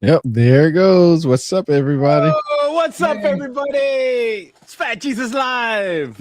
Yep, there it goes. What's up, everybody? Oh, what's up, everybody? It's Fat Jesus Live.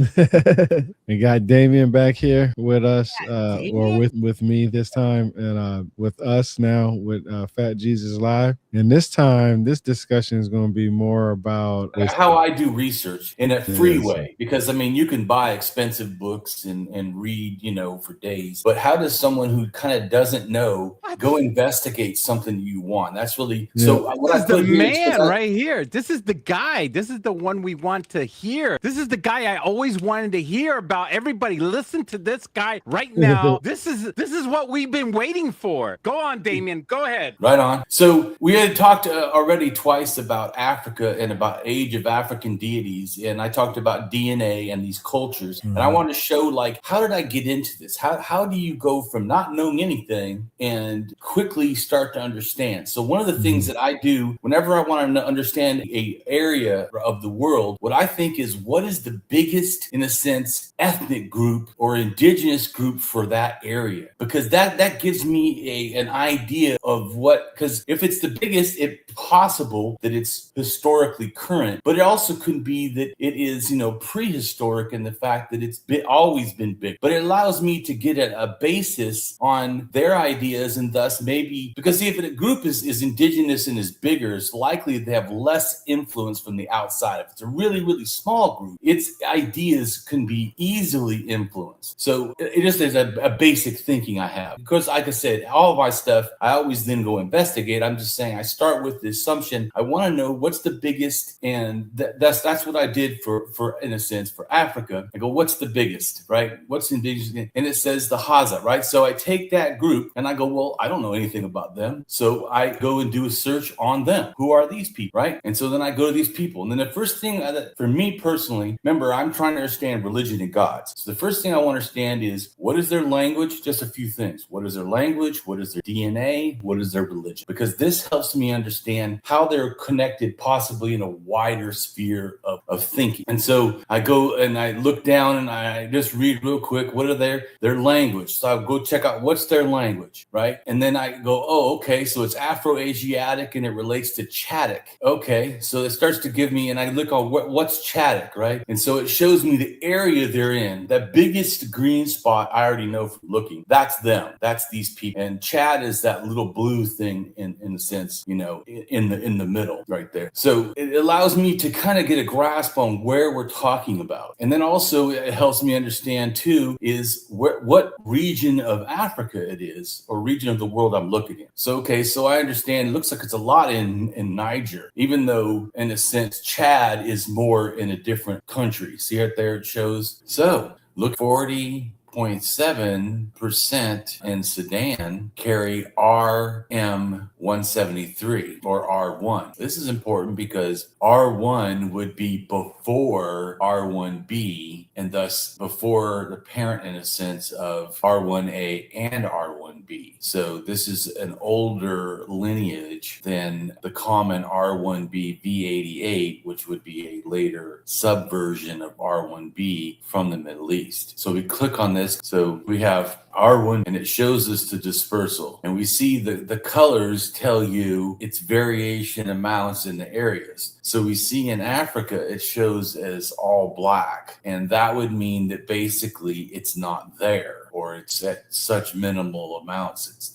We got Damien back here with us, or Damien? with me this time, and with us now with Fat Jesus Live. And this time, this discussion is going to be more about how I do research in a free Yes. way, because I mean, you can buy expensive books and read, for days, but how does someone who kind of doesn't know go investigate something you want? That's really so. What This I is the put here man right here. This is the guy. This is the one we want to hear. This is the guy I always wanted to hear about. Everybody, listen to this guy right now. This is what we've been waiting for. Go on, Damien. Go ahead. Right on. So we had talked already twice about Africa and about age of African deities, and I talked about DNA and these cultures, and I want to show, like, how did I get into this? How do you go from not knowing anything and quickly start to understand? So one of the things that I do whenever I want to understand a area of the world, what I think is, what is the biggest, in a sense, ethnic group or indigenous group for that area? Because that gives me an idea of what, because if it's the biggest, it's possible that it's historically current, but it also could be that it is, prehistoric in the fact that it's always been big. But it allows me to get a basis on their ideas, and thus maybe, because see, if a group is indigenous and is bigger, it's likely they have less influence from the outside. If it's a really, really small group, its ideas can be easily influenced. So it just is a basic thinking I have. Because like I said, all of my stuff, I always then go investigate. I'm just saying I start with the assumption. I want to know what's the biggest, and that's what I did for in a sense for Africa. I go, what's the biggest, right? What's indigenous? And it says the Hadza, right? So I take that group and I go, well, I don't know anything about them. So I go and do a search on them. Who are these people, right? And so then I go to these people. And then the first thing for me personally, remember, I'm trying to understand religion and gods. So the first thing I want to understand is, what is their language? Just a few things. What is their language? What is their DNA? What is their religion? Because this helps me understand how they're connected possibly in a wider sphere of thinking. And so I go and I look down and I just read real quick, what are their language? So I'll go check out what's their language, right? And then I go, oh, okay, so it's Afro-Asiatic and it relates to Chadic. Okay, so it starts to give me, and I look on what's Chadic, right? And so it shows me the area they're in. That biggest green spot, I already know from looking. That's them. That's these people. And Chad is that little blue thing in a sense, in the middle right there. So it allows me to kind of get a grasp on where we're talking about. And then also it helps me understand too is what region of Africa it is, or region of the world I'm looking at. So, okay, so I understand it looks like it's a lot in Niger, even though in a sense Chad is more in a different country. See right there, it shows. So look, 40.7% in Sudan carry RM173 or R1. This is important because R1 would be before R1B, and thus before the parent, in a sense, of R1A and R1B. So this is an older lineage than the common R1B V88, which would be a later subversion of R1B from the Middle East. So we click on this. So we have R1 and it shows us the dispersal, and we see the colors tell you its variation amounts in the areas. So we see in Africa it shows as all black, and that would mean that basically it's not there, or it's at such minimal amounts it's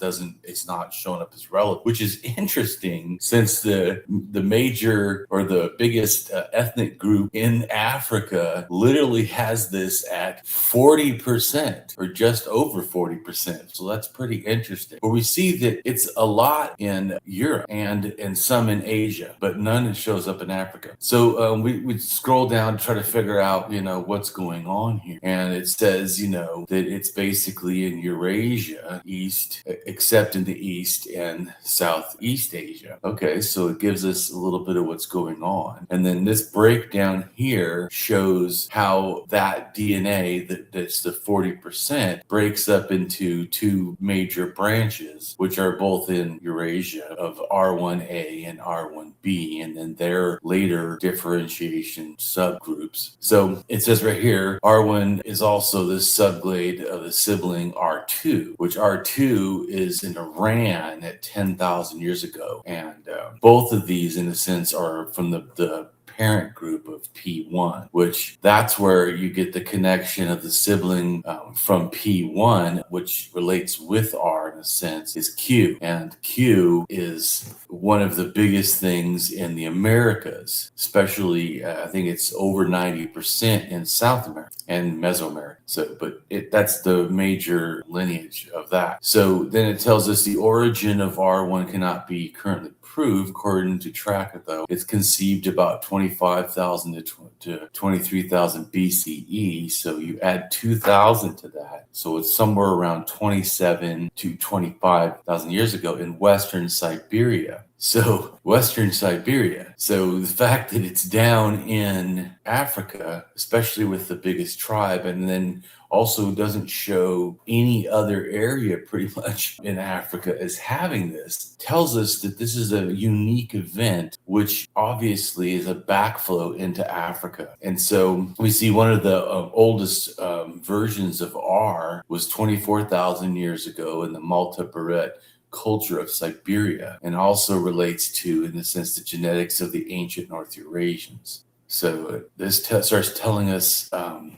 not showing up as relevant, which is interesting since the major or the biggest ethnic group in Africa literally has this at 40% or just over 40%. So that's pretty interesting. But we see that it's a lot in Europe and some in Asia, but none shows up in Africa. So we scroll down to try to figure out, what's going on here. And it says, that it's basically in Eurasia, east, except in the east and Southeast Asia. Okay, so it gives us a little bit of what's going on. And then this breakdown here shows how that DNA, that's the 40%, breaks up into two major branches, which are both in Eurasia, of R1A and R1B, and then their later differentiation subgroups. So it says right here, R1 is also the subglade of the sibling R2, which R2 is in Iran at 10,000 years ago. And both of these, in a sense, are from the parent group of P1, which that's where you get the connection of the sibling from P1, which relates with R in a sense, is Q. And Q is one of the biggest things in the Americas, especially I think it's over 90% in South America and Mesoamerica. So, but that's the major lineage of that. So then it tells us the origin of R1 cannot be currently proved. According to Tracker, though, it's conceived about 25,000 to 23,000 BCE. So you add 2,000 to that. So it's somewhere around 27 to 25,000 years ago in Western Siberia. So Western Siberia. So the fact that it's down in Africa, especially with the biggest tribe, and then also doesn't show any other area pretty much in Africa as having this, tells us that this is a unique event, which obviously is a backflow into Africa. And so we see one of the oldest versions of R was 24,000 years ago in the Malta-Beret culture of Siberia, and also relates to, in the sense, the genetics of the ancient North Eurasians. So this starts telling us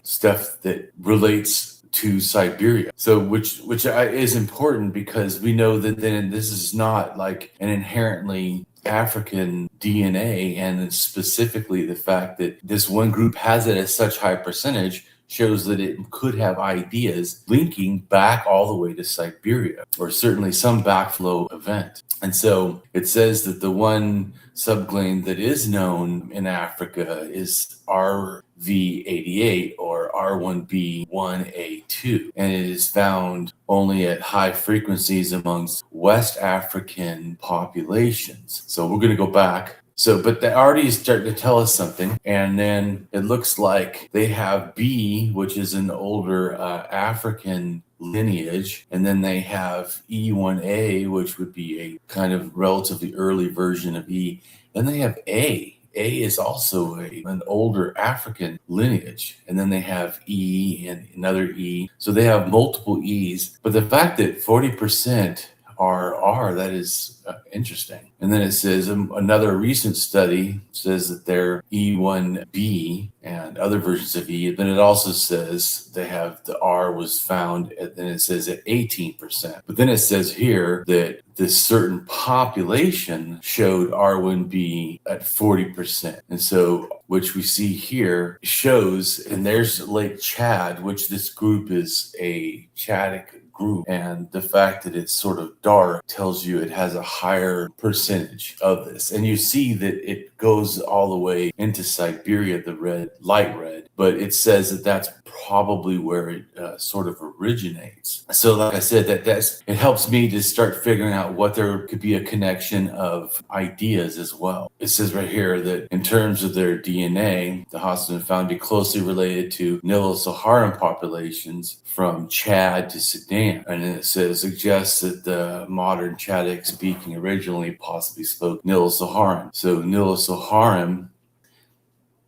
stuff that relates to Siberia. So which is important, because we know that then this is not like an inherently African DNA, and specifically the fact that this one group has it at such high percentage shows that it could have ideas linking back all the way to Siberia, or certainly some backflow event. And so it says that the one subclane that is known in Africa is RV88 or R1B1A2, and it is found only at high frequencies amongst West African populations. So we're going to go back. So, but they already starting to tell us something. And then it looks like they have B, which is an older African lineage. And then they have E1A, which would be a kind of relatively early version of E. And they have A. A is also an older African lineage. And then they have E and another E. So they have multiple E's. But the fact that 40% are R, that is interesting. And then it says another recent study says that they're E1B and other versions of E. Then it also says they have the R was found, then it says at 18%. But then it says here that this certain population showed R1B at 40%. And so, which we see here shows, and there's Lake Chad, which this group is a Chadic group, and the fact that it's sort of dark tells you it has a higher percentage of this. And you see that it goes all the way into Siberia, the red, light red, but it says that that's probably where it sort of originates. So like I said, it helps me to start figuring out what there could be a connection of ideas as well. It says right here that in terms of their DNA, the hosts found to be closely related to Nilo-Saharan populations from Chad to Sudan. And it says suggests that the modern Chadic speaking originally possibly spoke Nilo-Saharan. So Nilo-Saharan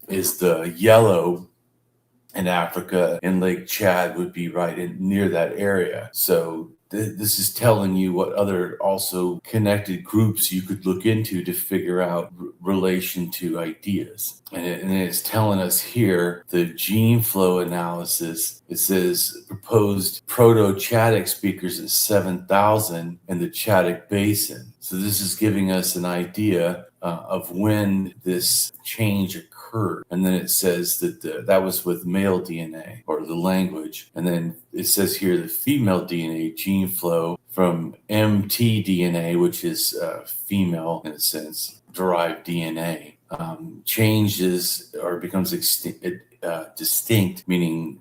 is the yellow in Africa, and Lake Chad would be right near that area. So this is telling you what other also connected groups you could look into to figure out relation to ideas. And it's telling us here the gene flow analysis. It says proposed Proto-Chadic speakers is 7,000 in the Chadic Basin. So this is giving us an idea of when this change occurred. And then it says that that was with male DNA, or the language. And then it says here the female DNA gene flow from mtDNA, which is female in a sense, derived DNA, changes or becomes distinct, meaning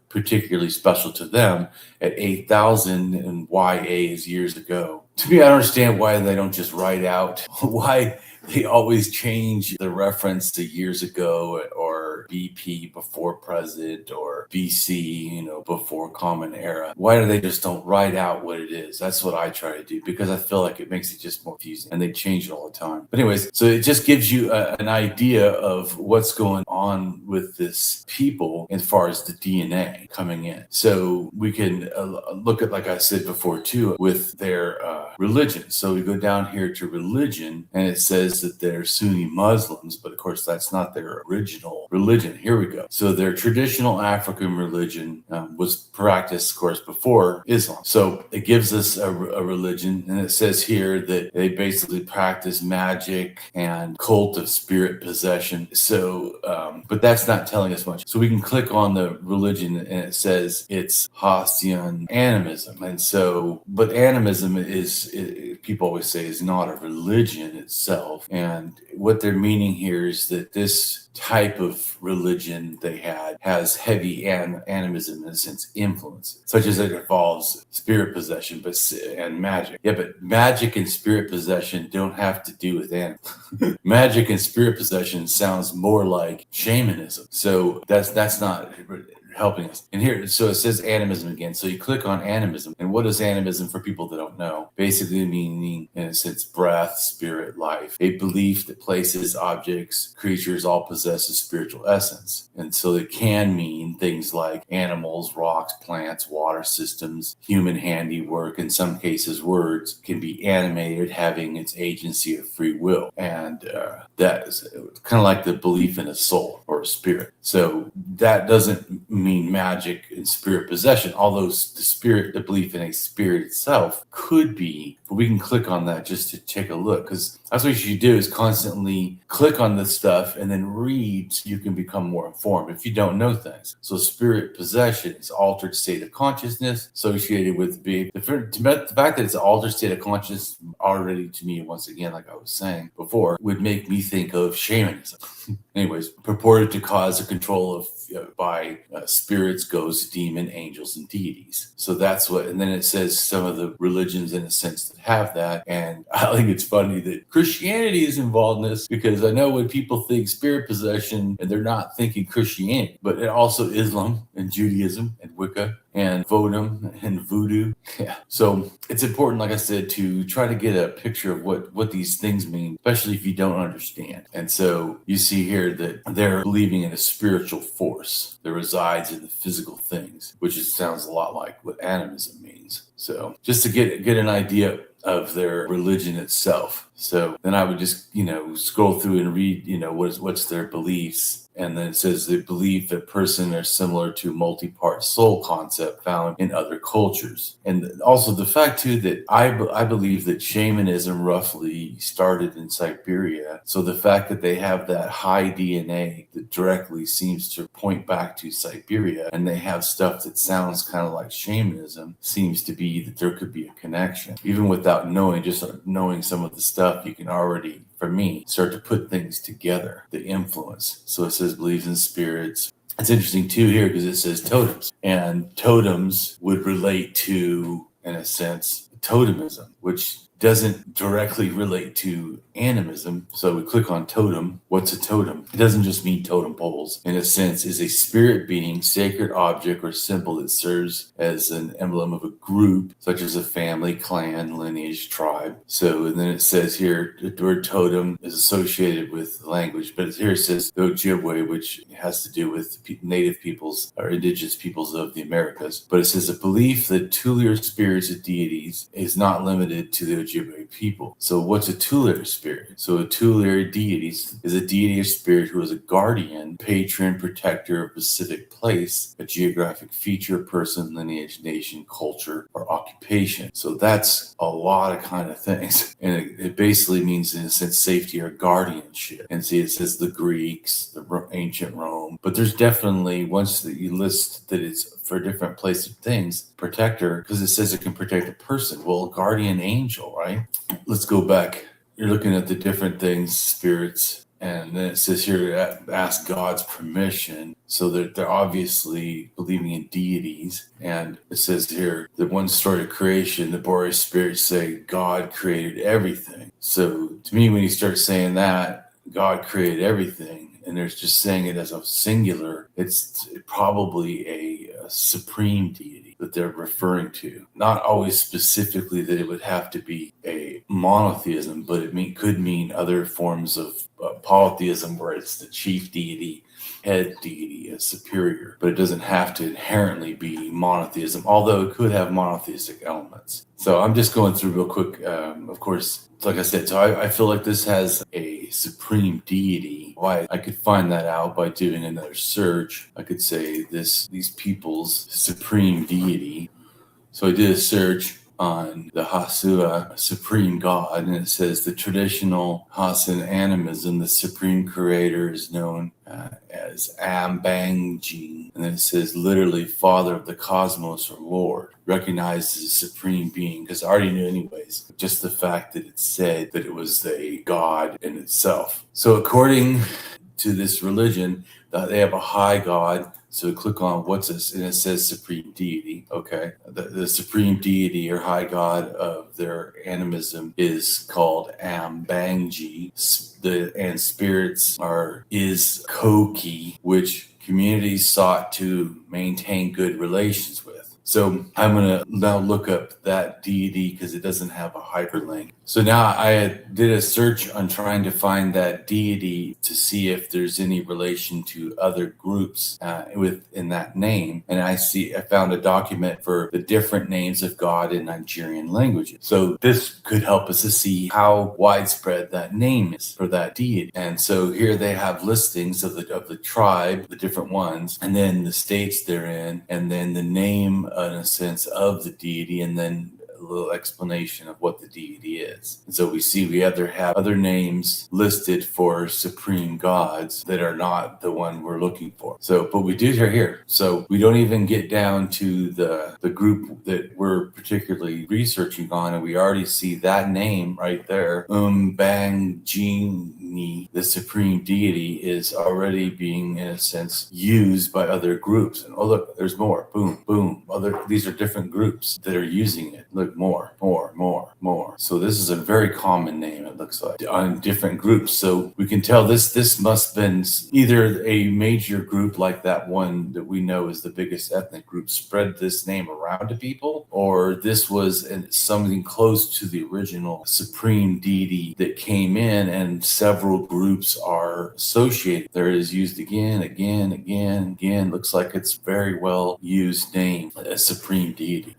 particularly special to them at 8,000, and YA is years ago. To me, I don't understand why they don't just write out why they always change the reference to years ago, or BP before present, or or BC, before Common Era. Why do they just don't write out what it is? That's what I try to do, because I feel like it makes it just more confusing, and they change it all the time. But anyways, so it just gives you an idea of what's going on with this people as far as the DNA coming in. So we can look at, like I said before too, with their religion. So we go down here to religion, and it says that they're Sunni Muslims, but of course that's not their original religion. Here we go. So their traditional African religion was practiced, of course, before Islam. So it gives us a religion, and it says here that they basically practice magic and cult of spirit possession. So, but that's not telling us much. So we can click on the religion, and it says it's Hastian animism. And so, but animism people always say, is not a religion itself. And what they're meaning here is that this type of religion they had has heavy animism, in a sense, influence, such as it involves spirit possession and magic. Yeah, but magic and spirit possession don't have to do with animism. Magic and spirit possession sounds more like shamanism. So that's not helping us. And here, so it says animism again. So you click on animism. And what is animism for people that don't know? Basically meaning, in a sense, breath, spirit, life. A belief that places, objects, creatures all possess a spiritual essence. And so it can mean things like animals, rocks, plants, water systems, human handiwork. In some cases, words can be animated, having its agency of free will. And that is kind of like the belief in a soul or a spirit. So that doesn't mean magic and spirit possession, although the belief in a spirit itself could be. But we can click on that just to take a look, because that's what you should do, is constantly click on this stuff and then read so you can become more informed if you don't know things. So spirit possession is altered state of consciousness associated with the fact that it's an altered state of consciousness already, to me, once again, like I was saying before, would make me think of shamanism. Anyways, purported to cause a control of by spirits, ghosts, demon, angels, and deities. So that's what, and then it says some of the religions, in a sense, that have that. And I think it's funny that Christianity is involved in this, because I know when people think spirit possession, and they're not thinking Christianity, but it also Islam and Judaism and Wicca and Vodum and Voodoo. Yeah. So it's important, like I said, to try to get a picture of what these things mean, especially if you don't understand. And so you see here that they're believing in a spiritual force that resides in the physical things, which sounds a lot like what animism means. So just to get an idea of their religion itself. So then I would just, scroll through and read, what's their beliefs. And then it says they believe that person are similar to multi-part soul concept found in other cultures. And also the fact too that I believe that shamanism roughly started in Siberia. So the fact that they have that high DNA that directly seems to point back to Siberia, and they have stuff that sounds kind of like shamanism, seems to be that there could be a connection. Even without knowing, just knowing some of the stuff, you can already, for me, start to put things together, the influence. So it says believes in spirits. It's interesting too here because it says totems, and totems would relate to, in a sense, totemism, which doesn't directly relate to animism. So we click on totem. What's a totem? It doesn't just mean totem poles. In a sense, is a spirit being, sacred object, or symbol that serves as an emblem of a group, such as a family, clan, lineage, tribe. So, and then it says here, the word totem is associated with language, but here it says the Ojibwe, which has to do with native peoples or indigenous peoples of the Americas. But it says a belief that tutelar spirits of deities is not limited to the Ojibwe people. So what's a tutelar spirit? So a tutelar deity is a deity or spirit who is a guardian, patron, protector of a specific place, a geographic feature, person, lineage, nation, culture, or occupation. So that's a lot of kind of things. And it basically means, in a sense, safety or guardianship. And see, it says the Greeks, the ancient Rome. But there's definitely, once that you list that it's for different places of things, protector, because it says it can protect a person. Well, a guardian angel, right? Let's go back. You're looking at the different things, spirits, and then it says here to ask God's permission. So that they're obviously believing in deities. And it says here, the one story of creation, the Boreas spirits say God created everything. So to me, when you start saying that, God created everything, and they're just saying it as a singular, it's probably a supreme deity that they're referring to. Not always specifically that it would have to be a monotheism, but it could mean other forms of polytheism where it's the chief deity, head deity, as superior, but it doesn't have to inherently be monotheism, although it could have monotheistic elements. So I'm just going through real quick. Of course, like I said, so I feel like this has a supreme deity. Why? I could find that out by doing another search. I could say these people's supreme deity. So I did a search on the Hasua supreme god, and it says the traditional Hasan animism, the supreme creator is known as Ambangji, and then it says literally father of the cosmos or Lord, recognized as a supreme being, because I already knew anyways, just the fact that it said that it was a god in itself. So according to this religion, they have a high god. So click on what's this, and it says supreme deity. Okay, the supreme deity or high god of their animism is called Ambangji. And spirits is Koki, which communities sought to maintain good relations with. So I'm going to now look up that deity because it doesn't have a hyperlink. So now I did a search on trying to find that deity to see if there's any relation to other groups within that name. And I found a document for the different names of God in Nigerian languages. So this could help us to see how widespread that name is for that deity. And so here they have listings of the tribe, the different ones, and then the states they're in, and then the name, in a sense, of the deity, and then a little explanation of what the deity is. And so we either have other names listed for supreme gods that are not the one we're looking for. So, but we do here. So we don't even get down to the group that we're particularly researching on, and we already see that name right there. Bangjini, the supreme deity, is already being, in a sense, used by other groups. And oh look, there's more. Boom, boom. These are different groups that are using it. Look, more. So this is a very common name, it looks like, on different groups. So we can tell this must have been either a major group like that one that we know is the biggest ethnic group spread this name around to people, or this was something close to the original supreme deity that came in, and several groups are associated. There is used again. Looks like it's very well used name, a supreme deity.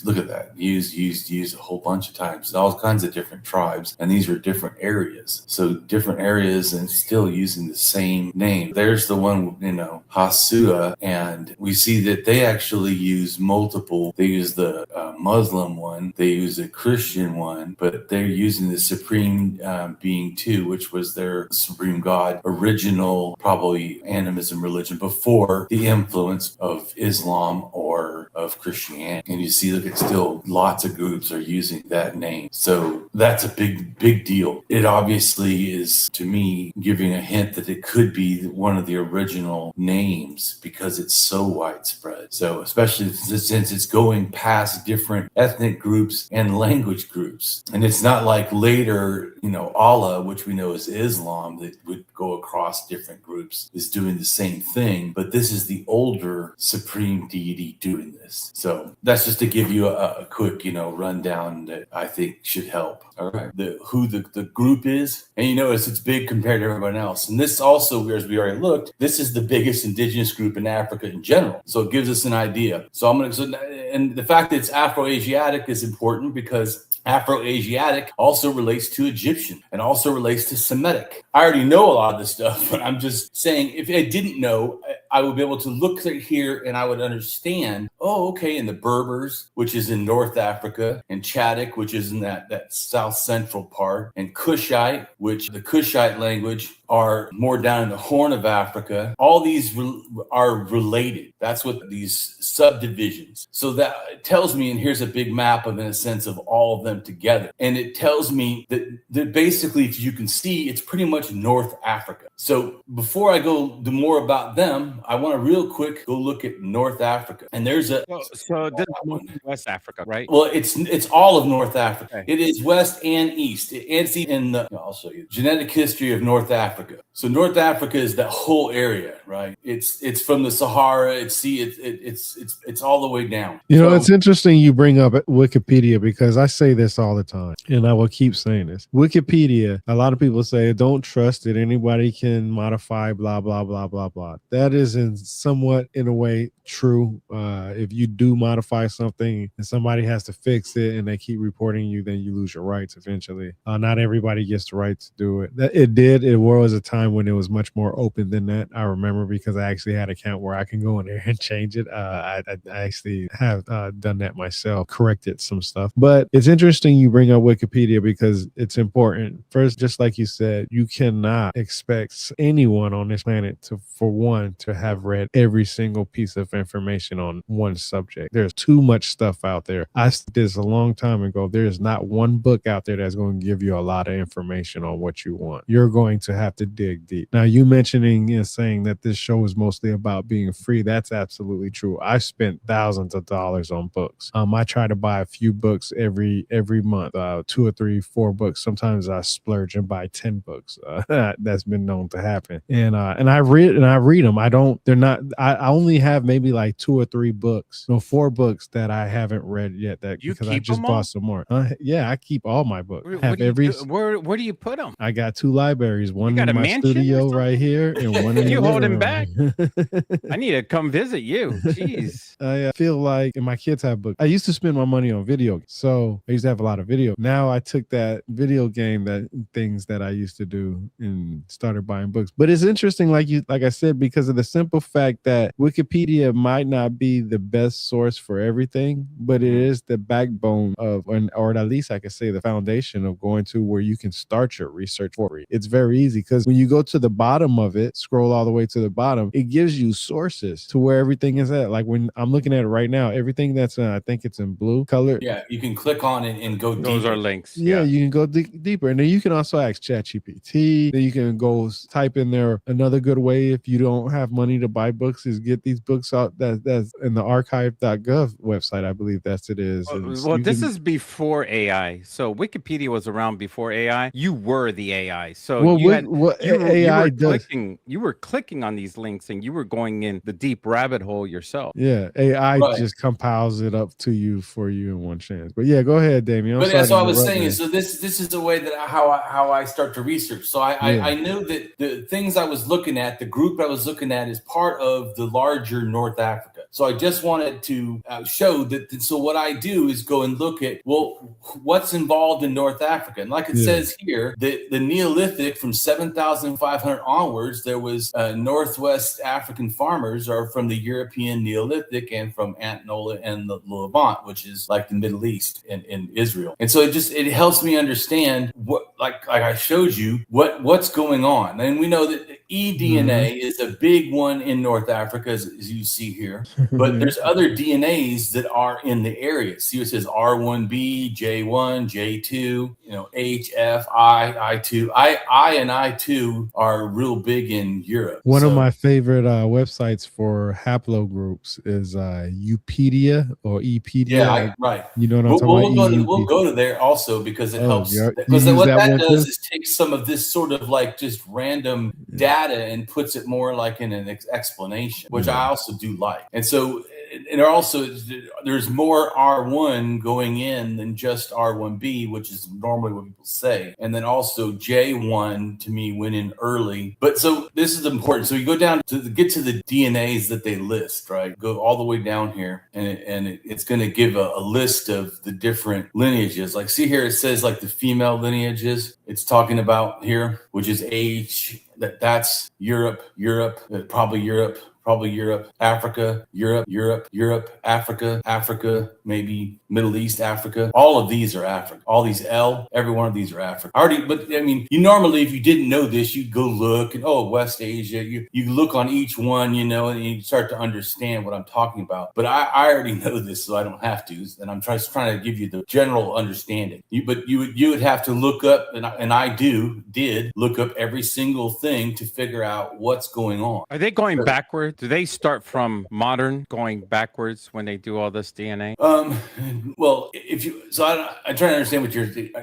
Look at that. Used a whole bunch of times in all kinds of different tribes, and these are different areas. So different areas and still using the same name. There's the one, Hasua, and we see that they actually use multiple. They use the Muslim one, they use a Christian one, but they're using the supreme being too, which was their supreme god, original probably animism religion before the influence of Islam or of Christianity. And you see, look, it's still lots of groups are using that name. So that's a big deal. It obviously is, to me, giving a hint that it could be one of the original names because it's so widespread. So especially since it's going past different ethnic groups and language groups. And it's not like later, Allah, which we know is Islam, that would go across different groups, is doing the same thing. But this is the older supreme deity doing this. So that's just to give you a quick, rundown that I think should help. All right. Who the group is. And you notice it's big compared to everyone else. And this also, as we already looked, this is the biggest indigenous group in Africa in general. So it gives us an idea. And the fact that it's Afro-Asiatic is important because Afro-Asiatic also relates to Egyptian and also relates to Semitic. I already know a lot of this stuff, but I'm just saying, if I didn't know, I would be able to look here and I would understand, in the Berbers, which is in North Africa, and Chadic, which is in that south central part, and Kushite, which the Kushite language are more down in the Horn of Africa. All these are related. That's what these subdivisions. So that tells me, and here's a big map in a sense of all of them together. And it tells me that basically, if you can see, it's pretty much North Africa. So before I go do more about them, I want to real quick go look at North Africa. And there's here's a So this is West Africa, right? well, it's all of North Africa. Okay. It is west and east. It's in the I'll show you genetic history of North Africa. So North Africa is that whole area, right? It's from the Sahara. It's all the way down. You know, So- it's interesting you bring up Wikipedia because I say this all the time, and I will keep saying this. Wikipedia, a lot of people say, don't trust it. Anybody can modify, blah, blah, blah, blah, blah. That is in a way true. If you do modify something and somebody has to fix it and they keep reporting you, then you lose your rights eventually. Not everybody gets the right to do it. It was a time when it was much more open than that. I remember because I actually had an account where I can go in there and change it. I actually have done that myself, corrected some stuff. But it's interesting you bring up Wikipedia because it's important. First, just like you said, you cannot expect anyone on this planet to have read every single piece of information on one subject. There's too much stuff out there. I said this a long time ago. There's not one book out there that's going to give you a lot of information on what you want. You're going to have to dig deep. Now, you mentioning and saying that this show is mostly about being free. That's absolutely true. I spent thousands of dollars on books. I try to buy a few books every month, 2 or 3, 4 books. Sometimes I splurge and buy 10 books. That's been known to happen. And I read them. I only have maybe like 2 or 3 books, 4 books that I haven't read yet. Because I just bought some more. Yeah, I keep all my books. Where do you put them? I got 2 libraries, one got in a my mansion or studio right here, and one in You the hold living him back? room. I need to come visit you. Jeez. I feel like, and my kids have books. I used to spend my money on video games, so I used to have a lot of video. Now I took that video game, things that I used to do, and started buying books. But it's interesting, like I said, because of the simple fact that Wikipedia might not be the best source for everything, but it is the backbone of, or at least I could say the foundation of going to where you can start your research for free. It's very easy because when you go to the bottom of it, scroll all the way to the bottom, it gives you sources to where everything is at. Like when I'm looking at it right now, everything that's I think it's in blue color. Yeah, you can click on it and go Those deeper. are links. Yeah, you can go deeper. And then you can also ask ChatGPT. Then you can go type in there. Another good way, if you don't have money to buy books, is get these books out that's in the archive.gov website. I believe that's it is. Well, this is before AI. So Wikipedia was around before AI. You were the AI. So you were clicking on these links and you were going in the deep rabbit hole yourself. Yeah, AI just compiles it up to you for you in one chance. But yeah, go ahead, Damien. But that's what I was saying. So this is the way that how I start to research. So I knew that the things I was looking at, the group I was looking at, is part of the larger North Africa. So I just wanted to show that. So what I do is go and look at, well, what's involved in North Africa. And like it says here, the Neolithic from 7,500 onwards, there was Northwest African farmers are from the European Neolithic and from Antinola and the Levant, which is like the Middle East and Israel. And so it helps me understand what, like I showed you, what's going on. And we know that eDNA is a big one in North Africa, as you see here. But there's other DNAs that are in the area. See, it says R1B, J1, J2, H, F, I, I2. I and I2 are real big in Europe. One of my favorite websites for haplogroups is Upedia or Epedia. Yeah, right. You know what I'm talking about? We'll go to there also because it helps. Because what that does is take some of this sort of like just random data and puts it more like in an explanation, which I also do like. And so, and also there's more R1 going in than just R1B, which is normally what people say. And then also J1 to me went in early. But so this is important. So you go down to get to the DNAs that they list, right? Go all the way down here and it's going to give a list of the different lineages. Like see here, it says like the female lineages it's talking about here, which is age. That's Europe, probably Europe, Africa, Europe, Africa, maybe Middle East, Africa. All of these are Africa. All these every one of these are Africa. But I mean, you normally, if you didn't know this, you'd go look and West Asia. You look on each one, and you start to understand what I'm talking about. But I already know this, so I don't have to. And I'm just trying to give you the general understanding. But you would have to look up, and I did look up every single thing to figure out what's going on. Are they going backwards? do they start from modern going backwards when they do all this DNA? Well, I'm trying to understand what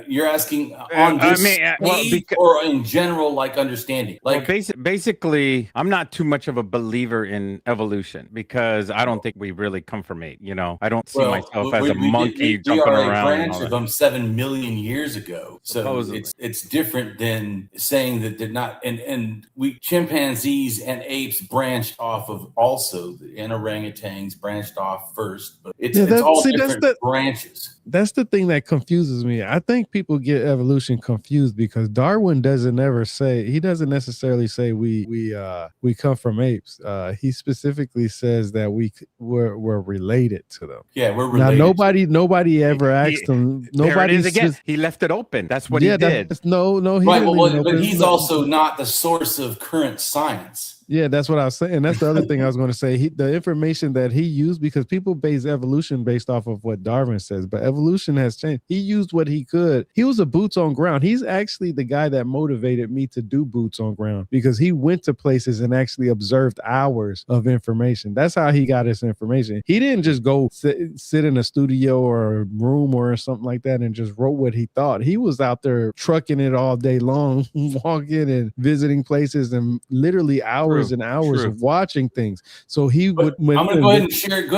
you're asking on this stage or in general, like understanding. Like, well, basically, I'm not too much of a believer in evolution because I don't think we really come from ape. You know, I don't see myself as a monkey jumping around. We are a branch of them 7 million years ago, so it's different than saying that they're not. And we chimpanzees and apes branched off of also, and orangutans branched off first, but it's all different branches. That's the thing that confuses me. I think people get evolution confused because Darwin doesn't necessarily say we come from apes. He specifically says that we're related to them. Yeah, we're related. Now nobody ever asked him. Nobody again. He left it open. That's what he did. No, he right. didn't Well, but he's also not the source of current science. Yeah, that's what I was saying. That's the other thing I was going to say. The information that he used, because people base evolution based off of what Darwin says, but evolution has changed. He used what he could. He was a boots on ground. He's actually the guy that motivated me to do boots on ground because he went to places and actually observed hours of information. That's how he got his information. He didn't just go sit in a studio or a room or something like that and just wrote what he thought. He was out there trucking it all day long, walking and visiting places and literally hours and hours of watching things. So he would. I'm going to go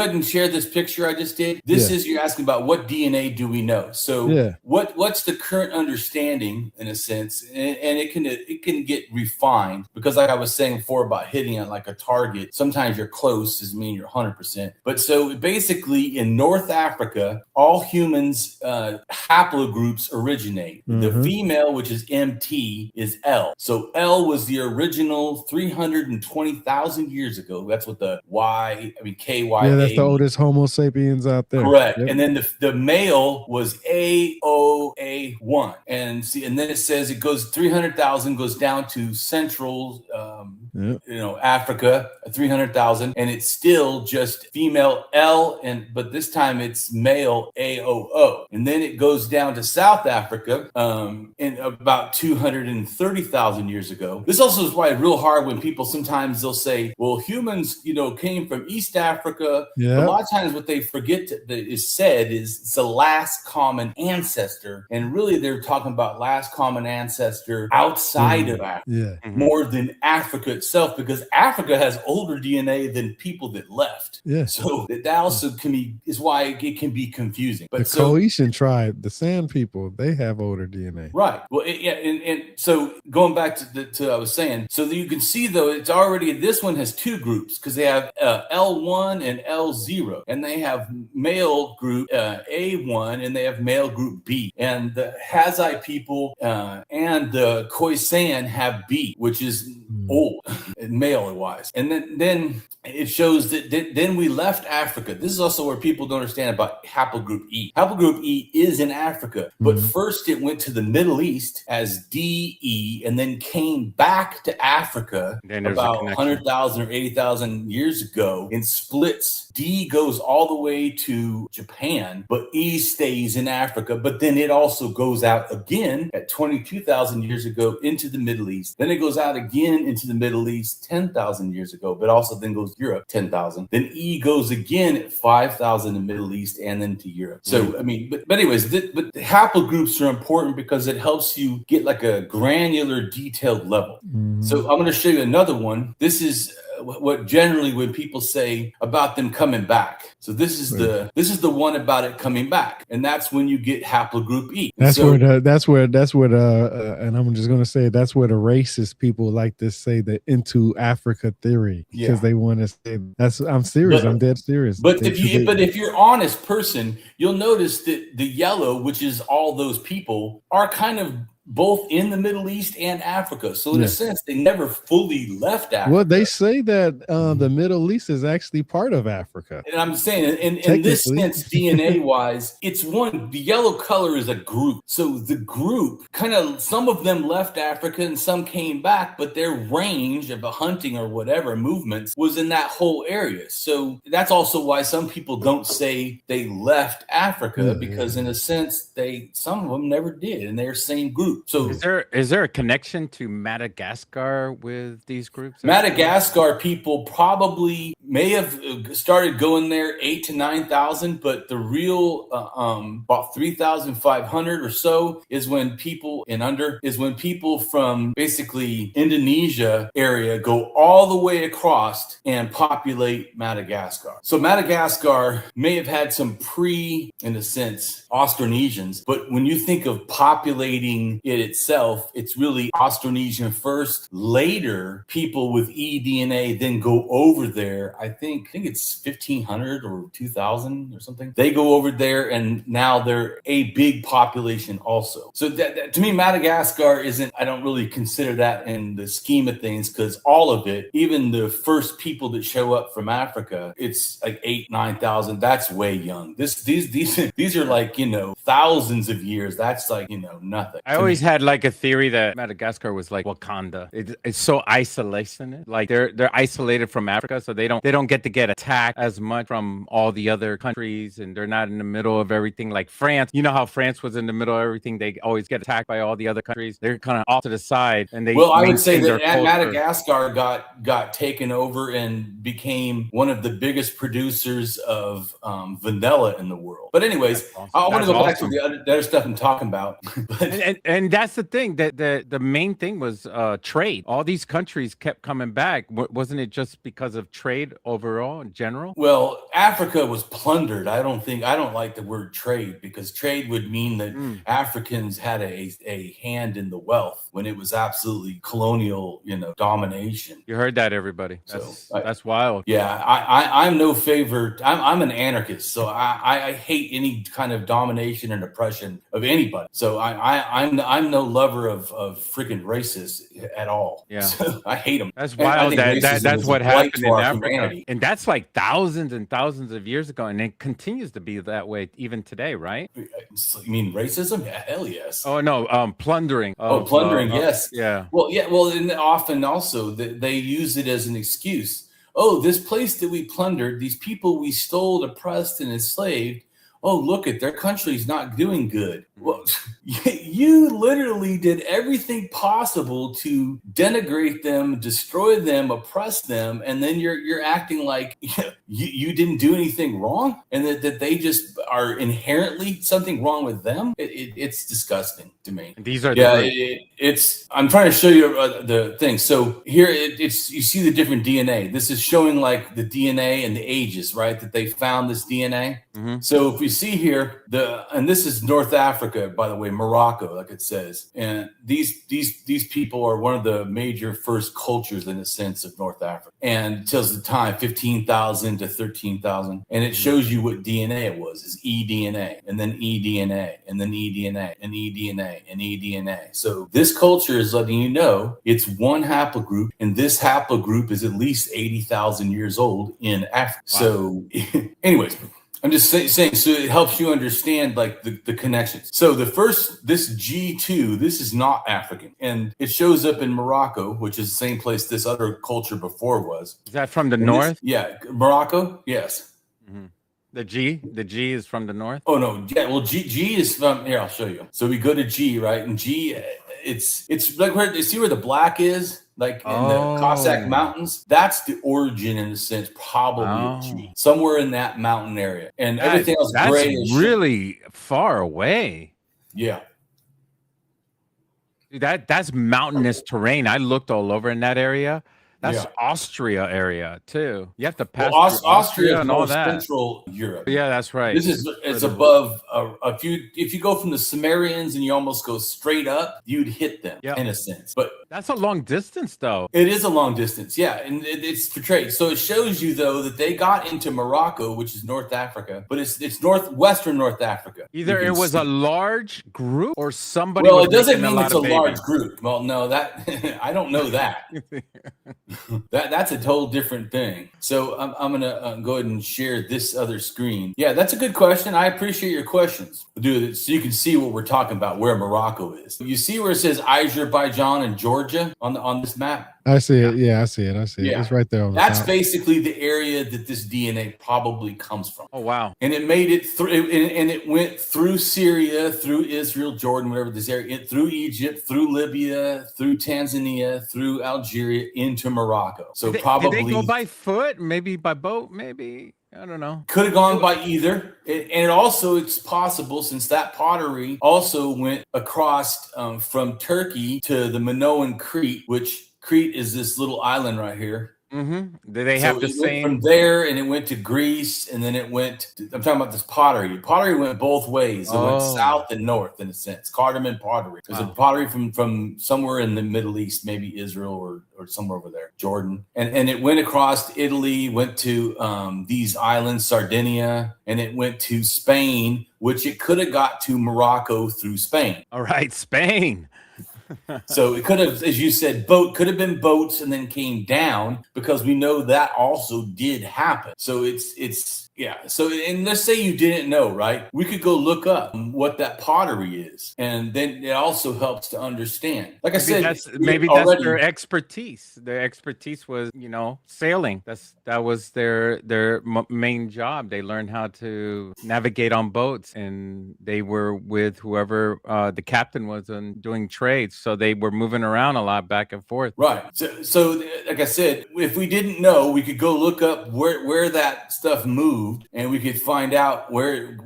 ahead and share this picture I just did. This is, you're asking about what DNA do we know? So what's the current understanding in a sense, and it can get refined because, like I was saying before about hitting it like a target. Sometimes you're close doesn't mean you're 100%. But so basically, in North Africa, all humans haplogroups originate. The female, which is MT, is L. So L was the original 320,000 years ago. That's what the KYA. Yeah, that's the oldest Homo sapiens out there. Correct. Yep. And then the male was AOA1. And then it says it goes 300,000 goes down to central Africa, 300,000, and it's still just female L, but this time it's male AOO. And then it goes down to South Africa in about 230,000 years ago. This also is why it's real hard when people sometimes they'll say, well, humans, came from East Africa. Yeah. A lot of times what they forget is said is it's the last common ancestor. And really they're talking about last common ancestor outside of Africa, more than Africa itself, because Africa has older DNA than people that left. Yeah. So that also is why it can be confusing. But the Coetian tribe, the Sand people, they have older DNA. Right. Well, and so going back to I was saying, so that you can see though, it's already, this one has two groups because they have L1 and L0, and they have male group A1 and they have male group B, and the Hazai people and the Khoisan have B, which is old, male wise. And then it shows that then we left Africa. This is also where people don't understand about haplogroup E. Haplogroup E is in Africa, but first it went to the Middle East as DE and then came back to Africa about 100,000 or 80,000 years ago in splits. D goes all the way to Japan, but E stays in Africa. But then it also goes out again at 22,000 years ago into the Middle East. Then it goes out again into the Middle East 10,000 years ago, but also then goes to Europe 10,000. Then E goes again at 5,000 in the Middle East and then to Europe. So, I mean, but anyways, but the haplogroups are important because it helps you get like a granular, detailed level. So I'm going to show you another one. This is what generally when people say about them coming back. So this is the one about it coming back, and that's when you get haplogroup E. And that's where and I'm just going to say that's where the racist people like to say the into Africa theory because they want to say I'm serious. I'm dead serious. But if you're honest person, you'll notice that the yellow, which is all those people, are kind of both in the Middle East and Africa. So in a sense, they never fully left Africa. Well, they say that the Middle East is actually part of Africa. And I'm saying, in this sense, DNA-wise, it's the yellow color is a group. So the group, kind of, some of them left Africa and some came back, but their range of a hunting or whatever movements was in that whole area. So that's also why some people don't say they left Africa, because in a sense, some of them never did, and they're same group. group. So is there a connection to Madagascar with these groups? Madagascar people probably may have started going there 8,000 to 9,000, but the real about 3,500 or so is when people from basically Indonesia area go all the way across and populate Madagascar. So Madagascar may have had some in a sense, Austronesians, but when you think of populating it itself, it's really Austronesian first, later people with eDNA then go over there. I think it's 1,500 or 2,000 or something. They go over there and now they're a big population also. So that to me, Madagascar I don't really consider that in the scheme of things, because all of it, even the first people that show up from Africa, it's like 8,000, 9,000. That's way young. These are like, thousands of years. That's like, nothing. I always had like a theory that Madagascar was like Wakanda. It's so isolationist. Like they're isolated from Africa, so they don't get to get attacked as much from all the other countries, and they're not in the middle of everything like France. You know how France was in the middle of everything? They always get attacked by all the other countries. They're kind of off to the side, and I would say that Madagascar got taken over and became one of the biggest producers of vanilla in the world. But anyways, awesome. I want to go back to the other stuff I'm talking about. and that's the thing, that the main thing was trade. All these countries kept coming back. Wasn't it just because of trade overall in general? Well, Africa was plundered. I don't like the word trade, because trade would mean that Africans had a hand in the wealth when it was absolutely colonial, domination. You heard that, everybody. That's wild. Yeah, I'm no favor. I'm an anarchist, so I hate any kind of domination and oppression of anybody. So I'm no lover of freaking racists at all. Yeah, so I hate them. That's wild. That's what happened in Africa, and that's like thousands and thousands of years ago, and it continues to be that way even today, right? You mean racism? Yeah, hell yes. Oh no, plundering. Plundering. Yes. Yeah. Well, yeah. Well, and often also they use it as an excuse. Oh, this place that we plundered, these people we stole, oppressed, and enslaved. Oh, look at their country's not doing good. Well, you literally did everything possible to denigrate them, destroy them, oppress them, and then you're acting like you didn't do anything wrong, and that they just are inherently something wrong with them. It's disgusting to me. And these are I'm trying to show you the thing. So here you see the different DNA. This is showing like the DNA and the ages, right? That they found this DNA. Mm-hmm. So if we see here and this is North Africa, by the way, Morocco, like it says, and these people are one of the major first cultures in the sense of North Africa, and it tells the time 15,000 to 13,000, and it shows you what DNA it was. Is eDNA, and then eDNA, and then eDNA, and eDNA, and eDNA. So this culture is letting you know it's one haplogroup, and this haplogroup is at least 80,000 years old in Africa. Wow. So, anyways. I'm just saying, so it helps you understand like the connections. So this G2, this is not African, and it shows up in Morocco, which is the same place this other culture before was. Is that from the north? Yeah, Morocco. Yes. Mm-hmm. The G is from the north. Oh no, yeah. Well, G is from here. I'll show you. So we go to G, right? And G, it's like where you see where the black is. Like in the Cossack Mountains, that's the origin in a sense, probably of G. Somewhere in that mountain area. And everything else gray is really far away. Yeah. That's mountainous terrain. I looked all over in that area. That's Austria area too. You have to pass Austria and all that. Central Europe. Yeah, that's right. It's above. If you go from the Sumerians and you almost go straight up, you'd hit them in a sense. But that's a long distance, though. It is a long distance, yeah, and it's for trade. So it shows you though that they got into Morocco, which is North Africa, but it's northwestern North Africa. Either it was a large group or somebody. Well, it doesn't mean it's a large group. Well, no, that I don't know that. That's a total different thing. So I'm gonna go ahead and share this other screen. Yeah, that's a good question. I appreciate your questions. I'll do it so you can see what we're talking about, where Morocco is. You see where it says Azerbaijan and Georgia. Georgia on this map? I see it. Yeah, I see it. I see it. Yeah. It's right there on the That's top. basically the area that this DNA probably comes from. Oh, wow. And it made it through, and it went through Syria, through Israel, Jordan, whatever this area, through Egypt, through Libya, through Tanzania, through Algeria, into Morocco. So probably did they go by foot, maybe by boat, maybe. I don't know. Could have gone by either. And also, it's possible, since that pottery also went across from Turkey to the Minoan Crete, which Crete is this little island right here. Mm-hmm. Do they have the same from there, and it went to Greece, and then it went I'm talking about this pottery. Pottery went both ways. It went south and north, in a sense. Cardamom pottery. There's a pottery from somewhere in the Middle East, maybe Israel or somewhere over there, Jordan. And it went across Italy, went to these islands, Sardinia, and it went to Spain, which it could have got to Morocco through Spain. All right, Spain. So it could have, as you said, could have been boats and then came down, because we know that also did happen. So it's yeah. So, and let's say you didn't know, right? We could go look up what that pottery is, and then it also helps to understand. Like I said, maybe that's their expertise. Their expertise was, sailing. That was their main job. They learned how to navigate on boats, and they were with whoever the captain was doing trades. So they were moving around a lot, back and forth. Right. So like I said, if we didn't know, we could go look up where that stuff moved, and we could find out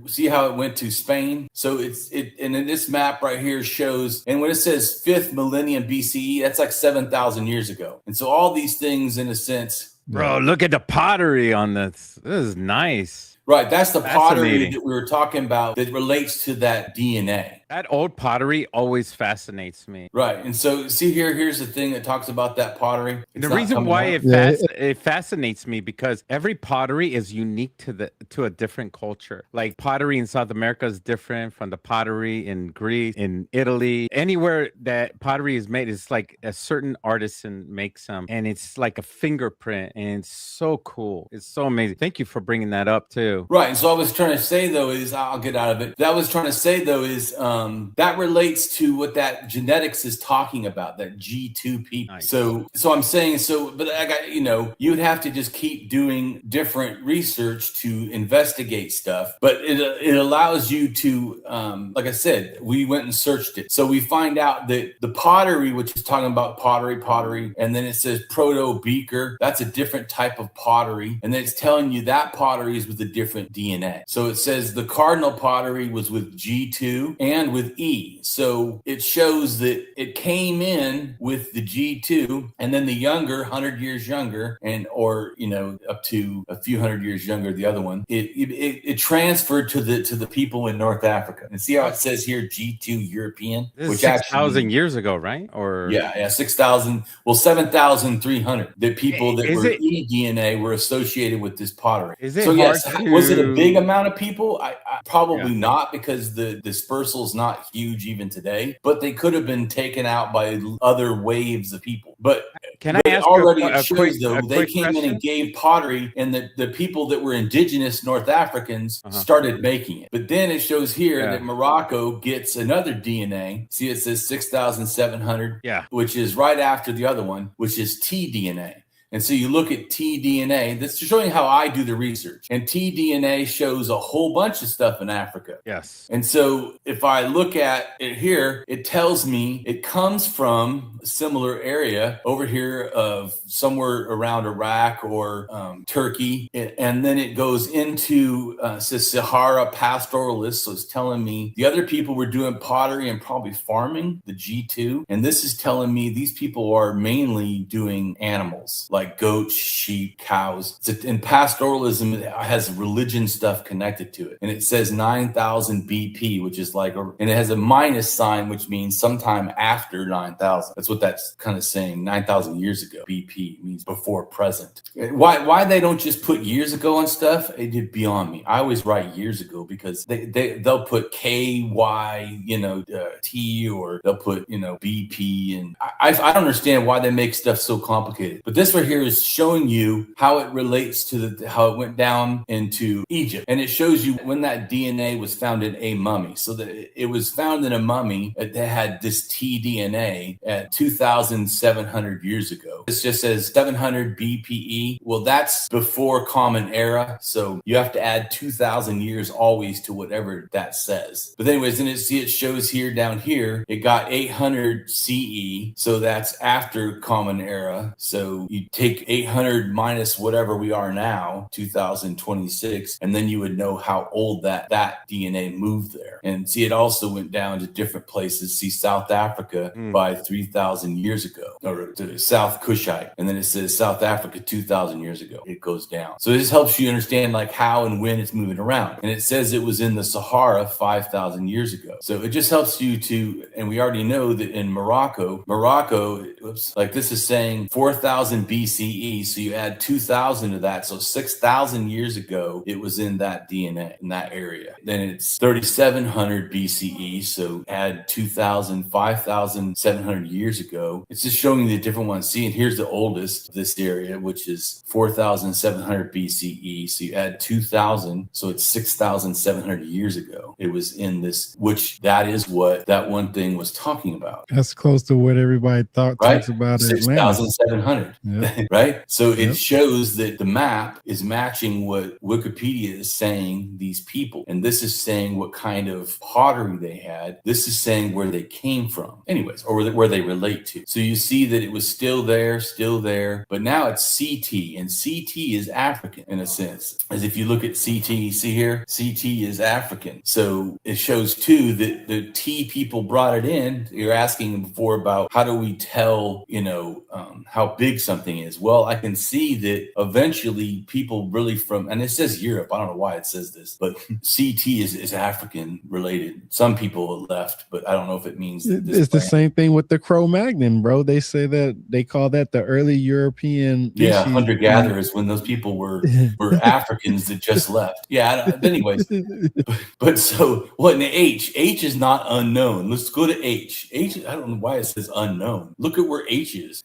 see how it went to Spain. So and in this map right here shows, and when it says 5th millennium BCE, that's like 7,000 years ago. And so all these things, in a sense, bro, look at the pottery on this. This is nice. Right. That's the pottery that we were talking about that relates to that DNA. That old pottery always fascinates me. Right. And so see here's the thing that talks about that pottery. The reason why it fascinates me, because every pottery is unique to a different culture. Like pottery in South America is different from the pottery in Greece, in Italy. Anywhere that pottery is made, it's like a certain artisan makes them, and it's like a fingerprint, and it's so cool. It's so amazing. Thank you for bringing that up too. Right. And so I was trying to say, though, is I'll get out of it. That was trying to say, though, is that relates to what that genetics is talking about, that G2 people. Nice. So I'm saying, but I got, you'd have to just keep doing different research to investigate stuff. But it allows you to, like I said, we went and searched it. So we find out that the pottery, which is talking about pottery, and then it says proto beaker, that's a different type of pottery. And then it's telling you that pottery is with a different DNA. So it says the cardinal pottery was with G2 and with E. So it shows that it came in with the G2, and then the younger, 100 years younger, or up to a few hundred years younger, the other one, it transferred to the people in North Africa. And see how it says here G2 European, this which is 6,000 years ago, right? Or 6,000. Well, 7,300. The people that were E DNA were associated with this pottery. Is it so? Yes. Was it a big amount of people? I probably not, because the dispersal is not huge even today. But they could have been taken out by other waves of people. But can I ask already a it shows quick, though they came question? in and gave pottery, and the people that were indigenous North Africans started making it. But then it shows here that Morocco gets another DNA. See, it says 6,700, which is right after the other one, which is tDNA. And so you look at tDNA, that's showing how I do the research. And tDNA shows a whole bunch of stuff in Africa. Yes. And so if I look at it here, it tells me it comes from a similar area over here of somewhere around Iraq or Turkey. And then it goes into says Sahara pastoralists. So it's telling me the other people were doing pottery and probably farming, the G2. And this is telling me these people are mainly doing animals, like goats, sheep, cows. And pastoralism has religion stuff connected to it. And it says 9,000 BP, which is and it has a minus sign, which means sometime after 9,000. That's what that's kind of saying. 9,000 years ago. BP means before present. Why they don't just put years ago on stuff? It did beyond me. I always write years ago, because they'll put KY, T, or they'll put, BP. And I don't understand why they make stuff so complicated. But this right here here is showing you how it relates to how it went down into Egypt. And it shows you when that DNA was found in a mummy. So that it was found in a mummy that had this tDNA at 2,700 years ago. This just says 700 BPE. Well, that's before Common Era. So you have to add 2,000 years always to whatever that says. But anyways, then it shows here down here, it got 800 CE. So that's after Common Era. So you take 800 minus whatever we are now, 2026, and then you would know how old that DNA moved there. And see, it also went down to different places. See, South Africa by 3,000 years ago, or to South Kushite. And then it says South Africa 2,000 years ago. It goes down. So this helps you understand like how and when it's moving around. And it says it was in the Sahara 5,000 years ago. So it just helps you to, and we already know that in Morocco, like this is saying 4,000 BCE. So you add 2,000 to that. So 6,000 years ago, it was in that DNA, in that area. Then it's 3,700 BCE. So add 2,000, 5,700 years ago. It's just showing you the different ones. See, and here's the oldest of this area, which is 4,700 BCE. So you add 2,000. So it's 6,700 years ago. It was in this, which that is what that one thing was talking about. That's close to what everybody thought, right? Talks about 6,700. Yep. Right? So it shows that the map is matching what Wikipedia is saying, these people. And this is saying what kind of pottery they had. This is saying where they came from. Anyways, or where they relate to. So you see that it was still there, but now it's CT, and CT is African in a sense. As if you look at CT, you see here, CT is African. So it shows too that the T people brought it in. You're asking before about how do we tell, how big something is. Well, I can see that eventually people really from, and it says Europe, I don't know why it says this, but CT is African related. Some people left, but I don't know if it means that it's the same thing with the Cro-Magnon, bro. They say that they call that the early European hunter-gatherers, when those people were Africans that just left. But anyways, but so what in the H is not unknown. Let's go to H. I don't know why it says unknown. Look at where H is.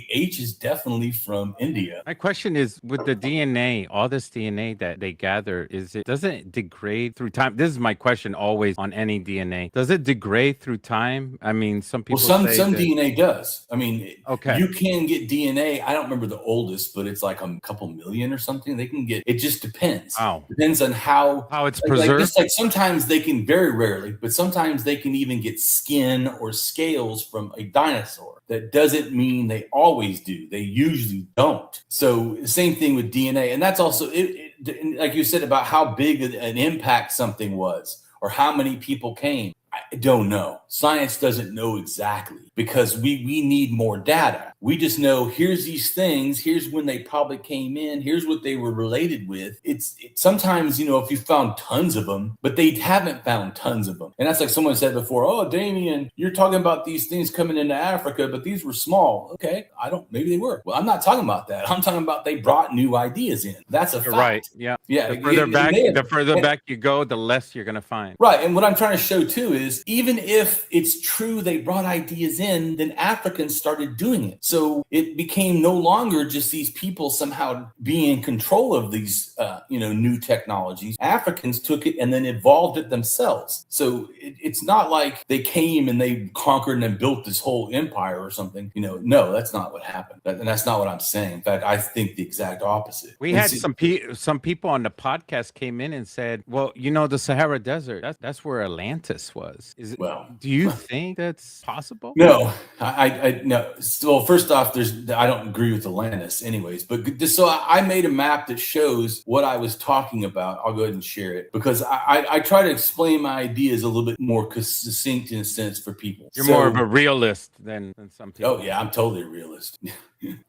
H is definitely from India. My question is, with the DNA, all this DNA that they gather, doesn't it degrade through time? This is my question always on any DNA. Does it degrade through time? I mean, some people some DNA does. I mean, okay, you can get DNA. I don't remember the oldest, but it's like a couple million or something. They can get. It just depends. Wow. Depends on how it's preserved. Like sometimes they can, very rarely, but sometimes they can even get skin or scales from a dinosaur. That doesn't mean they always do. They usually don't. So same thing with DNA. And that's also, like you said, about how big an impact something was or how many people came. I don't know. Science doesn't know exactly because we need more data. We just know here's these things. Here's when they probably came in. Here's what they were related with. It's sometimes, if you found tons of them, but they haven't found tons of them. And that's like someone said before, oh, Damien, you're talking about these things coming into Africa, but these were small. Okay, maybe they were. Well, I'm not talking about that. I'm talking about they brought new ideas in. That's a fact. Right. Yeah. Yeah. The further back you go, the less you're going to find. Right. And what I'm trying to show too is even if it's true they brought ideas in, then Africans started doing it. So it became no longer just these people somehow being in control of these, new technologies. Africans took it and then evolved it themselves. So it's not like they came and they conquered and built this whole empire or something. No, that's not what happened. And that's not what I'm saying. In fact, I think the exact opposite. We had some people on the podcast came in and said, well, the Sahara Desert, that's where Atlantis was. Do you think that's possible? No, I no. Well, first off, I don't agree with Atlantis anyways, but just so I made a map that shows what I was talking about. I'll go ahead and share it because I try to explain my ideas a little bit more succinct in a sense for people. You're more of a realist than some people. Oh yeah, I'm totally a realist.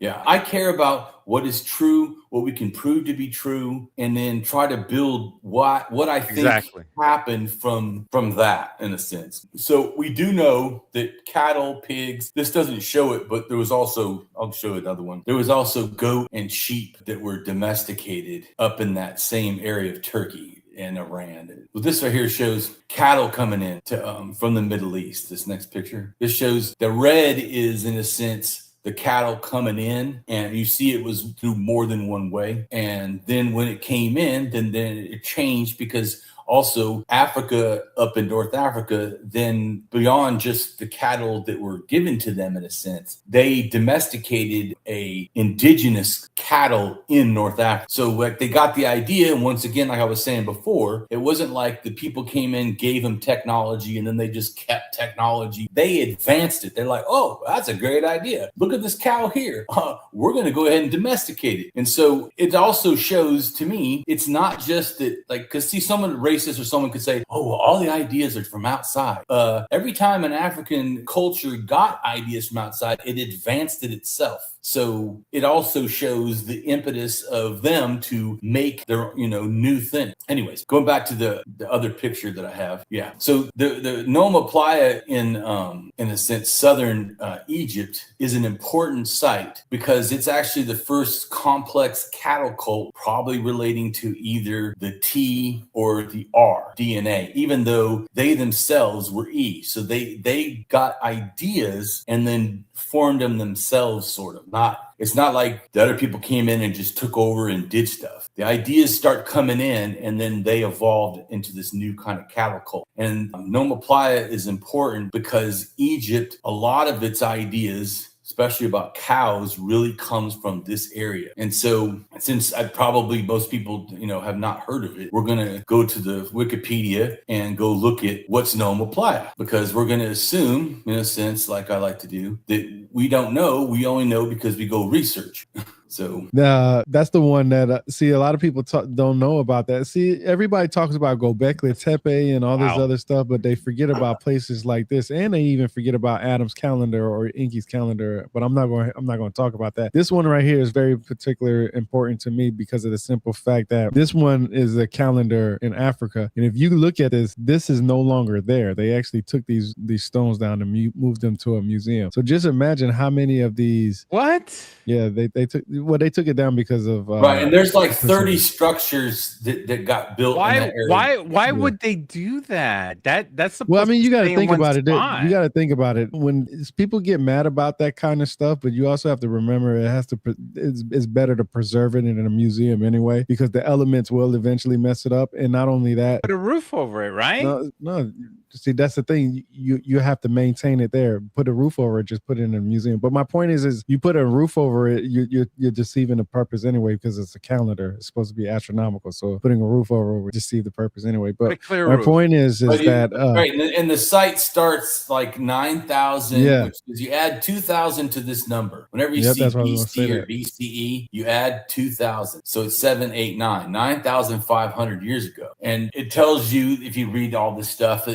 Yeah, I care about what is true, what we can prove to be true, and then try to build what I think happened from that in a sense. So we do know that cattle, pigs, this doesn't show it, but there was also, I'll show another one. There was also goat and sheep that were domesticated up in that same area of Turkey and Iran. Well, this right here shows cattle coming in to from the Middle East. This next picture, this shows the red is in a sense the cattle coming in, and you see it was through more than one way. And then when it came in, then it changed, because also Africa, up in North Africa, then beyond just the cattle that were given to them, in a sense, they domesticated a indigenous cattle in North Africa. So like, they got the idea, and once again, like I was saying before, it wasn't like the people came in, gave them technology, and then they just kept technology. They advanced it. They're like, oh, that's a great idea. Look at this cow here. We're going to go ahead and domesticate it. And so it also shows to me, it's not just that, like, because see, someone racist or someone could say, oh, well, all the ideas are from outside. Every time an African culture got ideas from outside, it advanced it itself. So it also shows the impetus of them to make their, new thing. Anyways, going back to the other picture that I have. Yeah. So the Noma Playa in a sense, southern Egypt is an important site, because it's actually the first complex cattle cult, probably relating to either the T or the R DNA, even though they themselves were E. So they got ideas and then formed them themselves, sort of. It's not like the other people came in and just took over and did stuff. The ideas start coming in, and then they evolved into this new kind of cattle cult. And Noma Playa is important because Egypt, a lot of its ideas, especially about cows, really comes from this area. And so, since most people, have not heard of it, we're going to go to the Wikipedia and go look at what's Noma Playa, because we're going to assume, in a sense, like I like to do, that we don't know. We only know because we go research. So that's the one that see, a lot of people don't know about that. See, everybody talks about Göbekli Tepe and all this other stuff, but they forget about places like this, and they even forget about Adam's calendar or Enki's calendar. But I'm not going to talk about that. This one right here is very particular important to me because of the simple fact that this one is a calendar in Africa, and if you look at this is no longer there. They actually took these stones down and moved them to a museum. So just imagine how many of these. What? Yeah, they took. Well, they took it down because of right, and there's like 30 structures that got built in that area. Why would they do that? That's well, I mean, you got to think about it. You got to think about it. When people get mad about that kind of stuff, but you also have to remember it's better to preserve it in a museum anyway, because the elements will eventually mess it up. And not only that, put a roof over it, right? No. See, that's the thing. You have to maintain it there. Put a roof over it. Just put it in a museum. But my point is you put a roof over it, you're deceiving the purpose anyway, because it's a calendar. It's supposed to be astronomical. So putting a roof over it would deceive the purpose anyway. But my point is that right, and the site starts like 9,000. Yeah. Which is, you add 2,000 to this number. Whenever you see BC or BCE, you add 2,000. So it's 9,500 years ago, and it tells you, if you read all this stuff,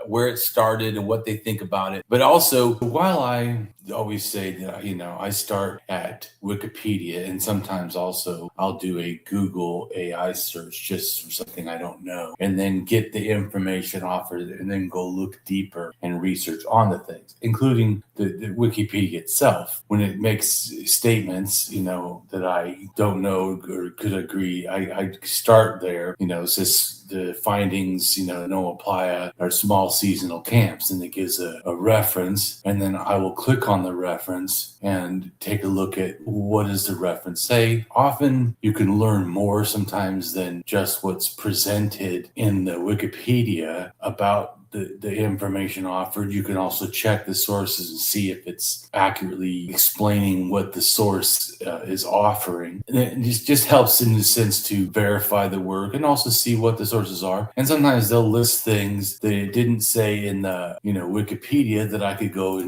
where it started and what they think about it. But also, while I always say that, I start at Wikipedia, and sometimes also I'll do a Google AI search just for something I don't know, and then get the information offered, and then go look deeper and research on the things, including the Wikipedia itself. When it makes statements, that I don't know or could agree, I start there. It says the findings, Noma Playa are small seasonal camps, and it gives a reference, and then I will click on the reference and take a look at what does the reference say. Often you can learn more sometimes than just what's presented in the Wikipedia about the information offered. You can also check the sources and see if it's accurately explaining what the source is offering. And it just helps in the sense to verify the work and also see what the sources are. And sometimes they'll list things that it didn't say in the Wikipedia that I could go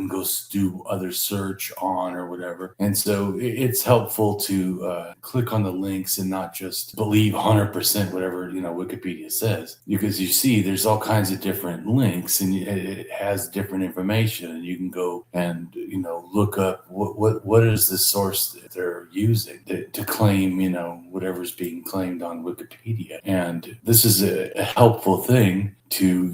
do other search on or whatever. And so it's helpful to click on the links and not just believe 100% whatever Wikipedia says, because you see there's all kinds of different links, and it has different information, and you can go and look up what is the source that they're using to claim, whatever's being claimed on Wikipedia. And this is a helpful thing to,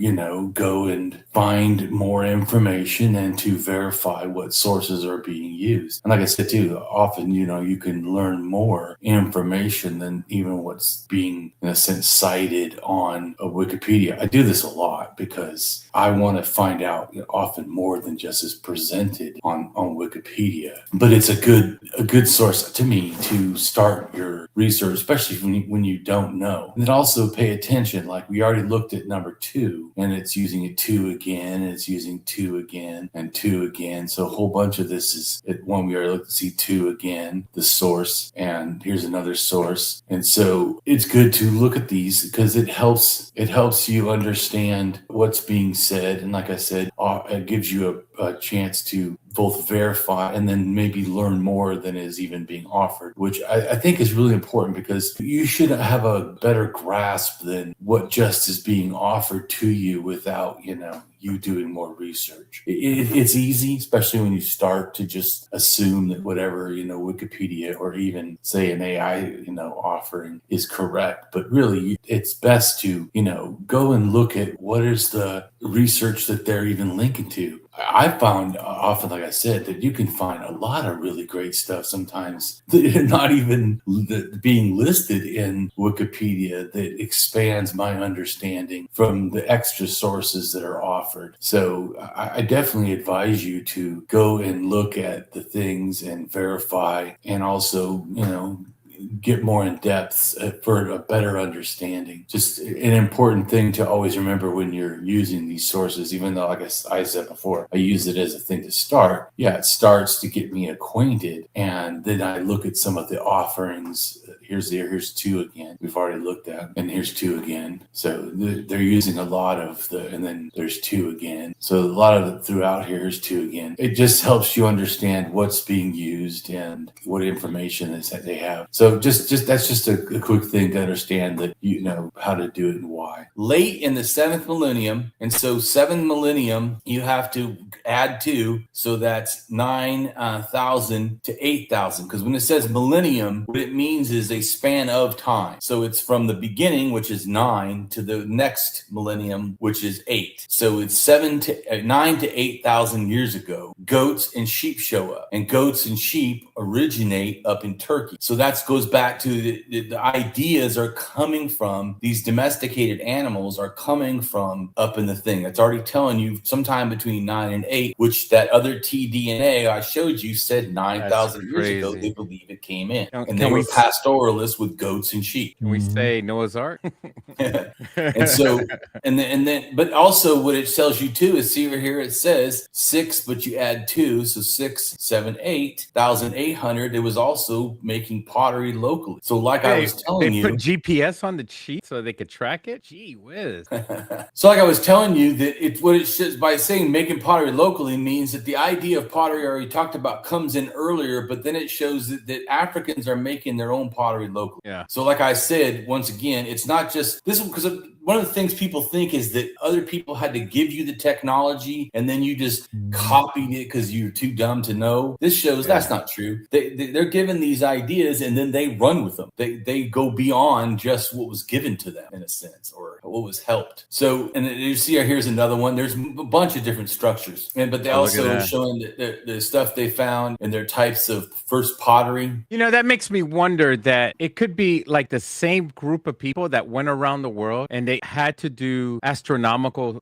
go and find more information and to verify what sources are being used. And like I said, too, often, you can learn more information than even what's being, in a sense, cited on a Wikipedia. I do this a lot because I want to find out often more than just is presented on Wikipedia. But it's a good source to me to start your research, especially when you don't know. And then also pay attention, like we already looked at number 2, and it's using a 2 again, and it's using 2 again, and 2 again. So a whole bunch of this is one we already looked to see 2 again, the source, and here's another source. And so it's good to look at these because it helps you understand what's being said. And like I said, it gives you a chance to both verify and then maybe learn more than is even being offered, which I think is really important because you should have a better grasp than what just is being offered to you without, you doing more research. It's easy, especially when you start to just assume that whatever, Wikipedia or even say an AI, offering is correct. But really, it's best to, go and look at what is the research that they're even linking to. I found often, like I said, that you can find a lot of really great stuff sometimes that not even being listed in Wikipedia that expands my understanding from the extra sources that are offered. So I definitely advise you to go and look at the things and verify and also, get more in depth for a better understanding. Just an important thing to always remember when you're using these sources, even though, like I said before, I use it as a thing to start. Yeah, it starts to get me acquainted. And then I look at some of the offerings. Here's 2 again. We've already looked at, and here's 2 again. So they're using a lot of and then there's 2 again. So a lot of it throughout here's 2 again. It just helps you understand what's being used and what information is that they have. So just that's just a quick thing to understand that you know how to do it and why. Late in the 7th millennium, and so 7 millennium, you have to add 2, so that's 9,000 to 8,000. Because when it says millennium, what it means is a span of time. So it's from the beginning, which is 9, to the next millennium, which is 8. So it's 9 to 8,000 years ago. Goats and sheep show up, and goats and sheep originate up in Turkey. So that goes back to the ideas are coming from these domesticated animals are coming from up in the thing. That's already telling you sometime between 9 and 8, which that other tDNA I showed you said 9,000 years ago they believe it came in. And they were pastoralists with goats and sheep. Can we say Noah's Ark? And so, and then, but also what it tells you too is, see over here, it says 6, but you add 2. So 6, 7, 8,800. It was also making pottery locally. So like I was telling you. They put GPS on the sheet so they could track it? Gee whiz. So like I was telling you that what it says by saying making pottery locally means that the idea of pottery I already talked about comes in earlier, but then it shows that Africans are making their own pottery locally. Yeah. So like I said, once again, it's not just this because one of the things people think is that other people had to give you the technology and then you just copied it because you're too dumb to know. This shows that's not true. They're given these ideas and then they run with them. They go beyond just what was given to them in a sense, or what was helped. So, and you see here's another one. There's a bunch of different structures, but they also showing the stuff they found and their types of first pottery. You know, that makes me wonder that it could be like the same group of people that went around the world and they had to do astronomical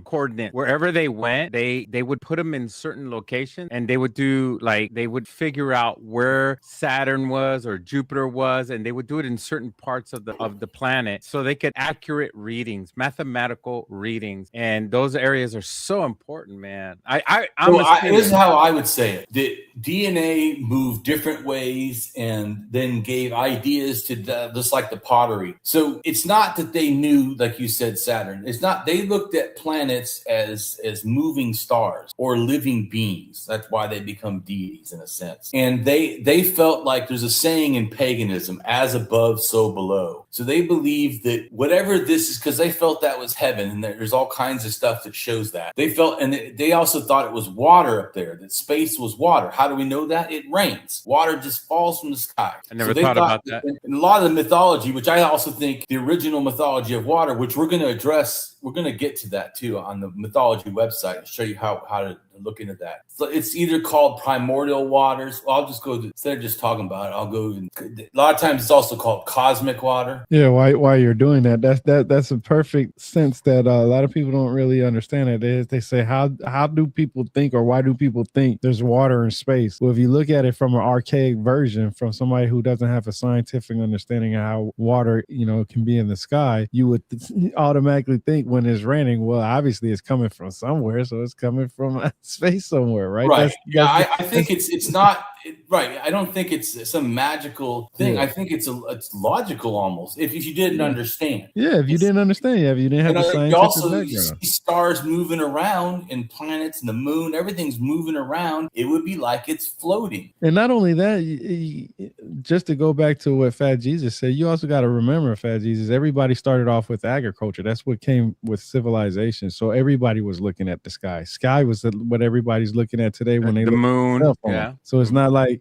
coordinates. Wherever they went, they would put them in certain locations and they would do they would figure out where Saturn was or Jupiter was, and they would do it in certain parts of the planet so they could accurate readings, mathematical readings. And those areas are so important, man. This is how I would say it. The DNA moved different ways and then gave ideas to just like the pottery. So it's not that they knew, like you said, Saturn. It's not, they looked at planets as moving stars or living beings. That's why they become deities in a sense. And they felt like there's a saying in paganism, as above, so below. So they believe that whatever this is, because they felt that was heaven, and there's all kinds of stuff that shows that. They felt, and they also thought it was water up there, that space was water. How do we know that? It rains. Water just falls from the sky. I never thought about that. And a lot of the mythology, which I also think the original mythology of water, which we're going to address, we're going to get to that too on the mythology website and show you how to look into that. So it's either called primordial waters. Well, I'll just go to, instead of just talking about it, I'll go. A lot of times it's also called cosmic water. Yeah, while you're doing that, that's a perfect sense that a lot of people don't really understand it. They say, how do people think, or why do people think there's water in space? Well, if you look at it from an archaic version, from somebody who doesn't have a scientific understanding of how water, can be in the sky, you would automatically think when it's raining, well, obviously it's coming from somewhere, so it's coming from space somewhere, right? Right. I think it's not right. I don't think it's some magical thing. Yeah. I think it's logical almost. If you didn't understand. Yeah, if you didn't understand, if you didn't have the scientific background. You see stars moving around and planets and the moon, everything's moving around. It would be like it's floating. And not only that, just to go back to what Fat Jesus said, you also got to remember, Fat Jesus, everybody started off with agriculture. That's what came with civilization. So everybody was looking at the sky. Sky was what everybody's looking at today when they the look moon. At the yeah. So it's not like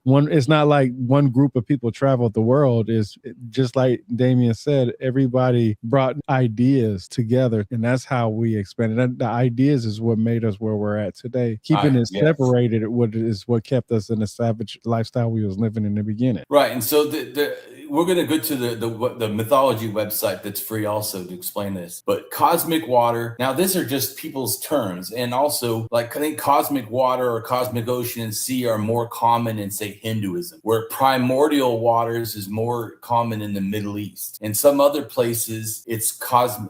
one group of people traveled the world. Is just like Damien said, everybody brought ideas together, and that's how we expanded. And the ideas is what made us where we're at today. Keeping it separated is what kept us in the savage lifestyle we was living in the beginning. Right. And so we're going to go to the mythology website that's free also to explain this. But cosmic water, now these are just people's terms. And also, like, I think cosmic water or cosmic ocean and sea are more common in, say, Hinduism, where primordial waters is more common in the Middle East. In some other places, it's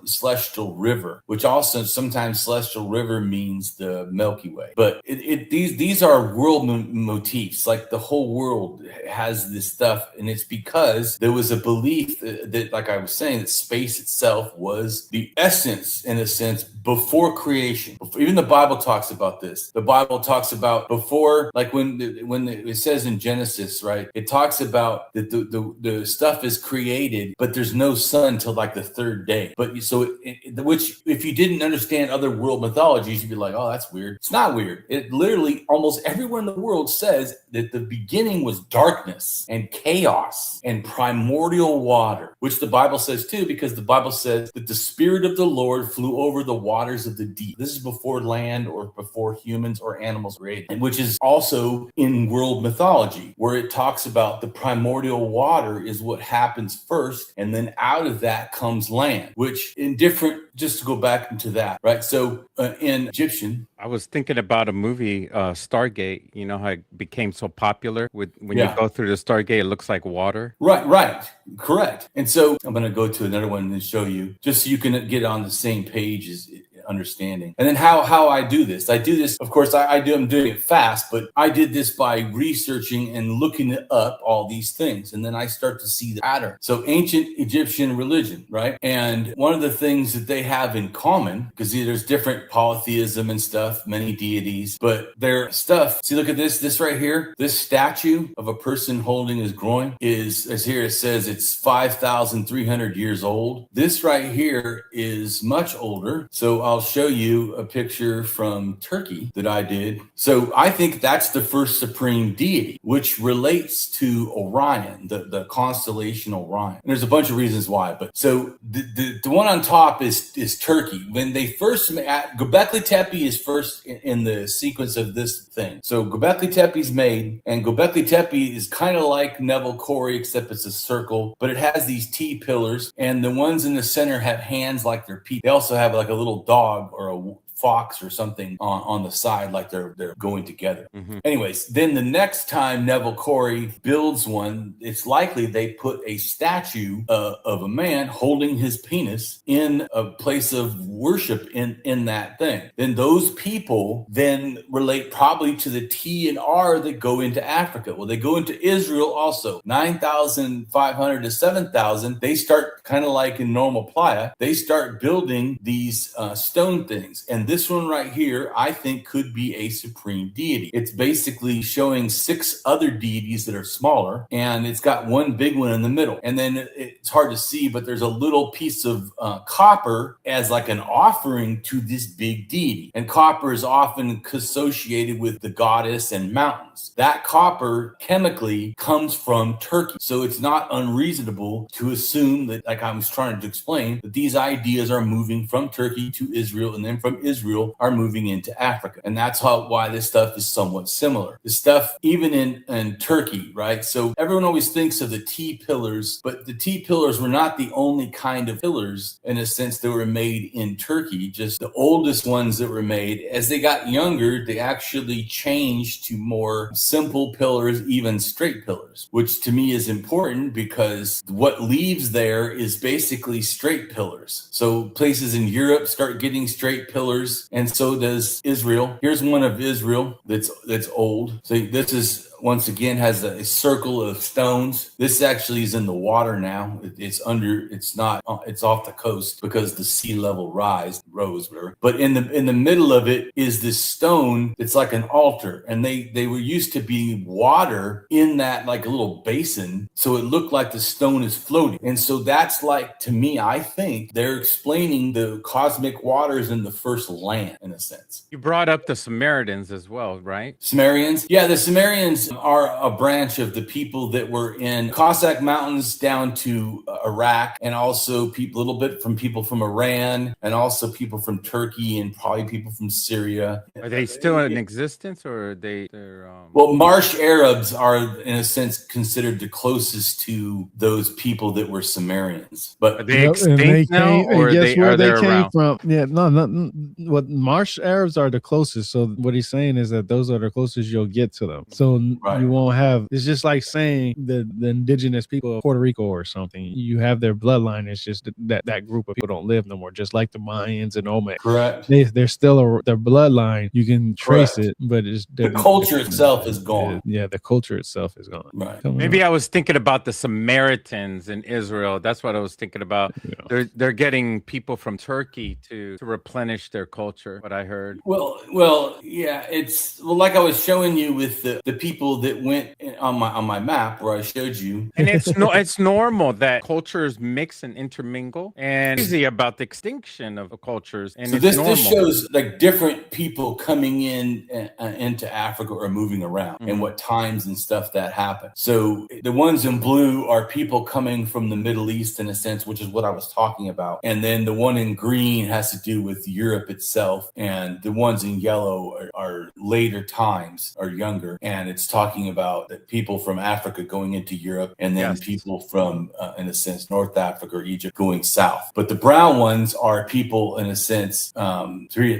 celestial river, which also sometimes celestial river means the Milky Way. But these are world motifs. Like the whole world has this stuff, and it's because there was a belief that, like I was saying, that space itself was the essence, in a sense, before creation. Even the Bible talks about this. The Bible talks about before, like when it says in Genesis, right? It talks about that the stuff is created, but there's no sun till like the third day. But so, which if you didn't understand other world mythologies, you'd be like, oh, that's weird. It's not weird. It literally almost everywhere in the world says that the beginning was darkness and chaos and primordial water, which the Bible says too, because the Bible says that the Spirit of the Lord flew over the waters of the deep. This is before land or before humans or animals were created, which is also in world mythology, where it talks about the primordial water is what happens first, and then out of that comes land, which in different, just to go back into that, right? So in Egyptian, I was thinking about a movie, Stargate. You know how it became so popular when you go through the Stargate, it looks like water. Right, correct. And so I'm going to go to another one and show you, just so you can get on the same page as understanding. And then how I do this. I do this, of course, I'm doing it fast, but I did this by researching and looking up all these things. And then I start to see the pattern. So ancient Egyptian religion, right? And one of the things that they have in common, because there's different polytheism and stuff, many deities, but their stuff, see, look at this right here. This statue of a person holding his groin is, as here it says, it's 5,300 years old. This right here is much older. So I'll show you a picture from Turkey that I did. So I think that's the first supreme deity, which relates to Orion, the constellation Orion. And there's a bunch of reasons why, but so the one on top is Turkey. When they first Göbekli Tepe is first in the sequence of this thing. So Göbekli Tepe is made, and Göbekli Tepe is kind of like Neville Corey, except it's a circle, but it has these T pillars, and the ones in the center have hands like they're people. They also have like a little dog or a fox or something on the side, like they're going together. Mm-hmm. Anyways, then the next time Neville Corey builds one, it's likely they put a statue of a man holding his penis in a place of worship in that thing. Then those people then relate probably to the T and R that go into Africa. Well, they go into Israel also. 9,500 to 7,000, they start kind of like in normal playa, they start building these stone things. And And this one right here, I think could be a supreme deity. It's basically showing 6 other deities that are smaller, and it's got one big one in the middle. And then it's hard to see, but there's a little piece of copper as like an offering to this big deity. And copper is often associated with the goddess and mountains. That copper chemically comes from Turkey. So it's not unreasonable to assume that, like I was trying to explain, that these ideas are moving from Turkey to Israel, and then from Israel are moving into Africa. And that's why this stuff is somewhat similar. The stuff, even in Turkey, right? So everyone always thinks of the T pillars, but the T pillars were not the only kind of pillars in a sense that were made in Turkey. Just the oldest ones that were made. As they got younger, they actually changed to more simple pillars, even straight pillars, which to me is important because what leaves there is basically straight pillars. So places in Europe start getting straight pillars, and so does Israel. Here's one of Israel that's old. So this is, once again, has a circle of stones. This actually is in the water now. It's off the coast because the sea level rose, whatever. But in the middle of it is this stone. It's like an altar, and they were used to be water in that, like a little basin, so it looked like the stone is floating. And so that's, like, to me, I think they're explaining the cosmic waters in the first land, in a sense. You brought up the Samaritans as well, right? Sumerians? Yeah, the Sumerians are a branch of the people that were in Cossack Mountains down to Iraq, and also a little bit from people from Iran, and also people from Turkey, and probably people from Syria. Are they still in existence, or are they're Well, Marsh Arabs are, in a sense, considered the closest to those people that were Sumerians. But are they extinct now, or are they around? From? Yeah, no. What Marsh Arabs are the closest. So what he's saying is that those are the closest you'll get to them. So you won't have. It's just like saying the indigenous people of Puerto Rico or something. You have their bloodline. It's just that group of people don't live no more. Just like the Mayans and Olmec. Correct. They're still their bloodline. You can trace it, but it's the culture itself is gone. Yeah, the culture itself is gone. Right. Maybe I was thinking about the Samaritans in Israel. That's what I was thinking about. Yeah. They're getting people from Turkey to replenish their culture. What I heard. Well, yeah. It's like I was showing you with the people that went on my map where I showed you. And it's normal that cultures mix and intermingle, and it's easy about the extinction of cultures. And so this shows like different people coming into Africa or moving around, and what times and stuff that happened. So the ones in blue are people coming from the Middle East, in a sense, which is what I was talking about. And then the one in green has to do with Europe itself, and the ones in yellow are later times, are younger, and it's talking about the people from Africa going into Europe, and then people from, in a sense, North Africa or Egypt going south. But the brown ones are people, in a sense,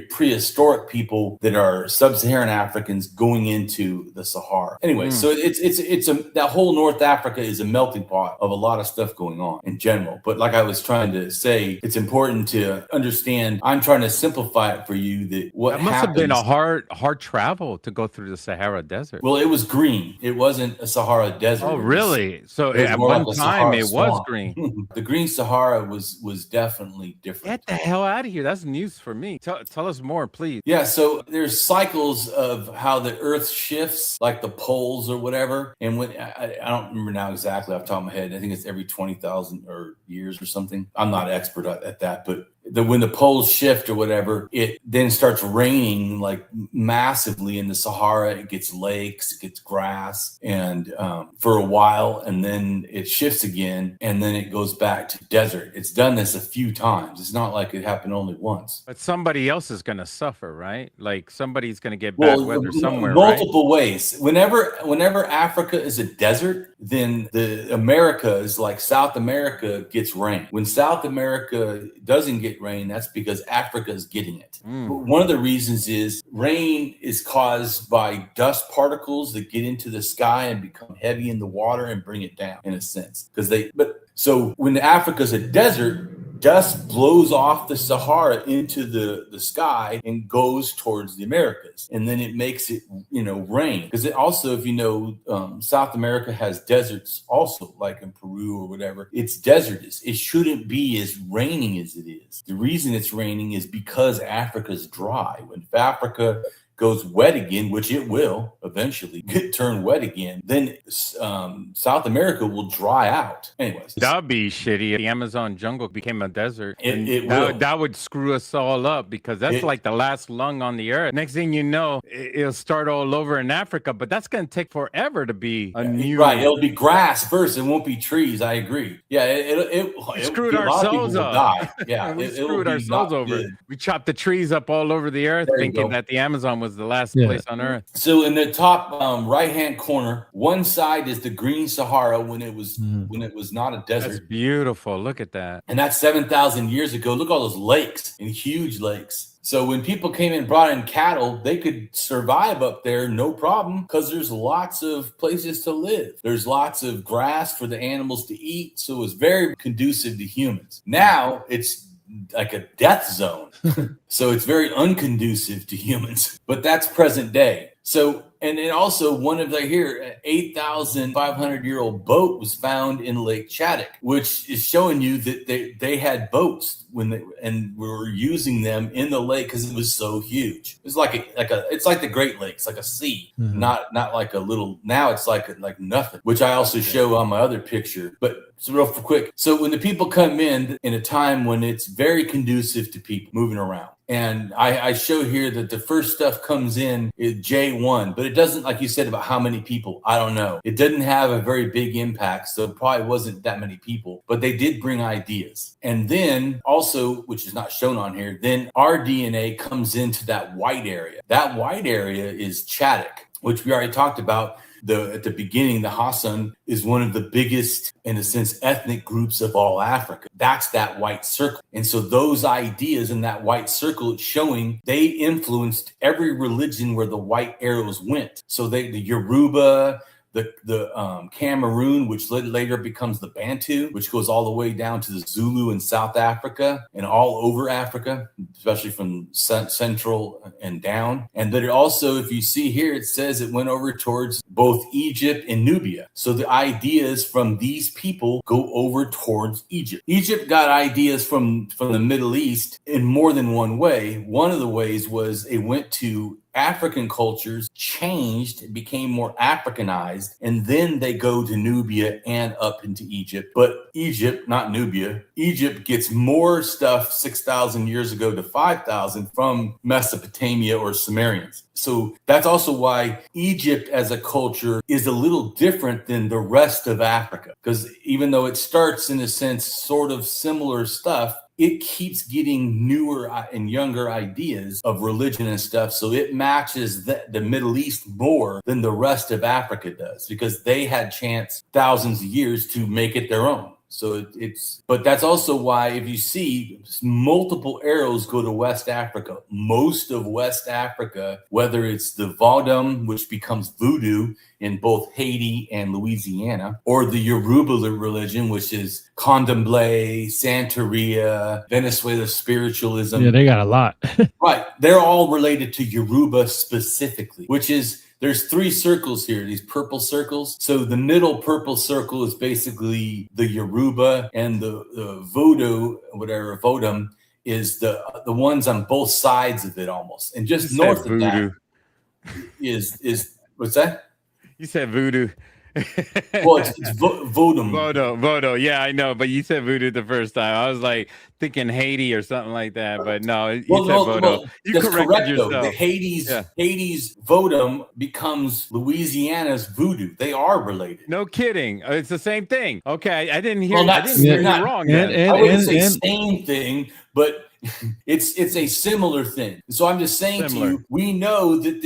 prehistoric people that are sub-Saharan Africans going into the Sahara. Anyway, so it's that whole North Africa is a melting pot of a lot of stuff going on in general. But like I was trying to say, it's important to understand. I'm trying to simplify it for you that what must have been a hard travel to go through the Sahara Desert. Well, it was green. It wasn't a Sahara Desert. Oh, really? So at one time it was green. The green Sahara was definitely different. Get the hell out of here. That's news for me. Tell us more, please. Yeah, so there's cycles of how the Earth shifts, like the poles or whatever. And when I don't remember now exactly off the top of my head. I think it's every 20,000 years or something. I'm not expert at that, but when the poles shift or whatever, it then starts raining like massively in the Sahara. It gets lakes, it gets grass, and for a while, and then it shifts again, and then it goes back to desert. It's done this a few times. It's not like it happened only once. But somebody else is going to suffer, right? Like somebody's going to get bad weather somewhere, multiple ways. Whenever Africa is a desert, then the Americas, like South America, gets rain. When South America doesn't get rain, that's because Africa is getting it. One of the reasons is rain is caused by dust particles that get into the sky and become heavy in the water and bring it down, in a sense. So when Africa's a desert, dust blows off the Sahara into the sky and goes towards the Americas. And then it makes it, rain. Because it also, if you know, South America has deserts also, like in Peru or whatever. It's desertous. It shouldn't be as raining as it is. The reason it's raining is because Africa's dry. When Africa goes wet again, which it will eventually get turned wet again, then South America will dry out. Anyways, that would be shitty. The Amazon jungle became a desert. That would screw us all up, because that's like the last lung on the earth. Next thing you know, it'll start all over in Africa, but that's going to take forever to be a new. Right, it'll be grass first. It won't be trees. I agree. Yeah, it screwed ourselves up. Yeah, we screwed ourselves over. Good. We chopped the trees up all over the earth, thinking that the Amazon was the last place on earth. So in the top right-hand corner, one side is the green Sahara when it was not a desert. That's beautiful. Look at that. And that's 7,000 years ago. Look at all those lakes and huge lakes. So when people came and brought in cattle, they could survive up there, no problem, because there's lots of places to live. There's lots of grass for the animals to eat. So it's very conducive to humans. Now it's like a death zone. So it's very unconducive to humans, but that's present day. So, and then also one of an 8,500-year-old boat was found in Lake Chaddock, which is showing you that they had boats and were using them in the lake because it was so huge. It's it's like the Great Lakes, like a sea, not like a little. Now it's like nothing, which I also show on my other picture. But so real quick, so when the people come in a time when it's very conducive to people moving around. And I show here that the first stuff comes in is J1, but it doesn't, like you said about how many people, I don't know. It didn't have a very big impact, so it probably wasn't that many people, but they did bring ideas. And then also, which is not shown on here, then our DNA comes into that white area. That white area is Chaddock, which we already talked about. At the beginning, the Hassan is one of the biggest, in a sense, ethnic groups of all Africa. That's that white circle. And so those ideas in that white circle, it's showing they influenced every religion where the white arrows went. So the Yoruba, the Cameroon, which later becomes the Bantu, which goes all the way down to the Zulu in South Africa and all over Africa, especially from central and down. And that it also, if you see here, it says it went over towards both Egypt and Nubia. So the ideas from these people go over towards Egypt. Egypt got ideas from the Middle East in more than one way. One of the ways was it went to African cultures, changed, became more Africanized, and then they go to Nubia and up into Egypt. But Egypt, not Nubia, Egypt gets more stuff 6,000 years ago to 5,000 from Mesopotamia or Sumerians. So that's also why Egypt as a culture is a little different than the rest of Africa. Because even though it starts in a sense sort of similar stuff, it keeps getting newer and younger ideas of religion and stuff. So it matches the Middle East more than the rest of Africa does, because they had chance thousands of years to make it their own. So but that's also why if you see multiple arrows go to West Africa, most of West Africa, whether it's the Vodum, which becomes voodoo in both Haiti and Louisiana, or the Yoruba religion, which is Candomblé, Santeria, Venezuela spiritualism. Yeah, they got a lot. Right. They're all related to Yoruba specifically, which is, there's three circles here, these purple circles. So the middle purple circle is basically the Yoruba, and the Voodoo, whatever, Vodum, is the ones on both sides of it almost. And just north of that is what's that? You said voodoo. Well, it's Vodum. Voodoo. Yeah, I know. But you said voodoo the first time. I was like thinking Haiti or something like that. But no, you said voodoo. Well, you corrected correct, yourself. though. Haiti's Vodum becomes Louisiana's voodoo. They are related. No kidding. It's the same thing. Okay, I didn't hear. Well, I didn't hear you wrong. I wouldn't say same thing, but It's a similar thing. So I'm just saying to you, we know that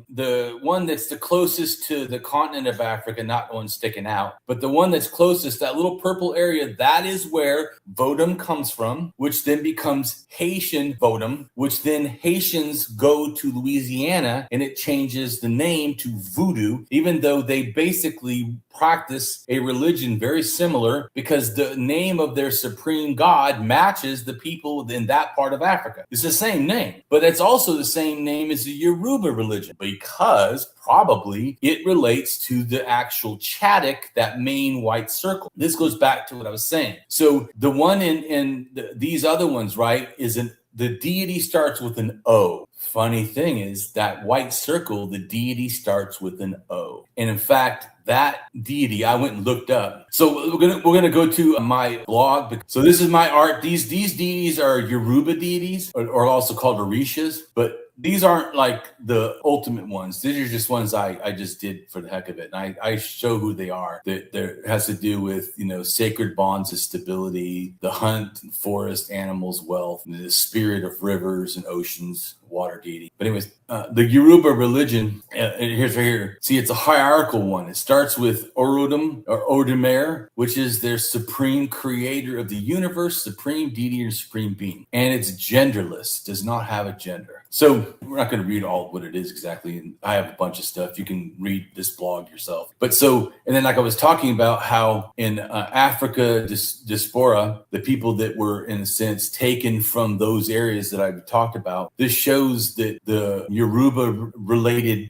the one that's the closest to the continent of Africa, not the one sticking out, but the one that's closest, that little purple area, that is where Vodum comes from, which then becomes Haitian Vodum, which then Haitians go to Louisiana and it changes the name to Voodoo, even though they basically practice a religion very similar, because the name of their supreme god matches the people in that part of Africa. It's the same name, but it's also the same name as the Yoruba religion, because probably it relates to the actual Chadic, that main white circle. This goes back to what I was saying. So the one in these other ones, right, the deity starts with an O. Funny thing is that white circle, the deity starts with an O. And in fact, that deity, I went and looked up. So we're gonna go to my blog. So this is my art. These deities are Yoruba deities, or also called Orishas, but these aren't like the ultimate ones. These are just ones I just did for the heck of it. And I show who they are. That has to do with, sacred bonds of stability, the hunt and forest animals, wealth, and the spirit of rivers and oceans, water deity. But anyways, the Yoruba religion, here's right here. See, it's a hierarchical one. It starts with Orudum or Odumer, which is their supreme creator of the universe, supreme deity, or supreme being. And it's genderless, does not have a gender. So we're not going to read all what it is exactly. And I have a bunch of stuff. You can read this blog yourself. But so, and then like I was talking about how in Africa, diaspora, the people that were in a sense taken from those areas that I've talked about, this shows that the Yoruba related,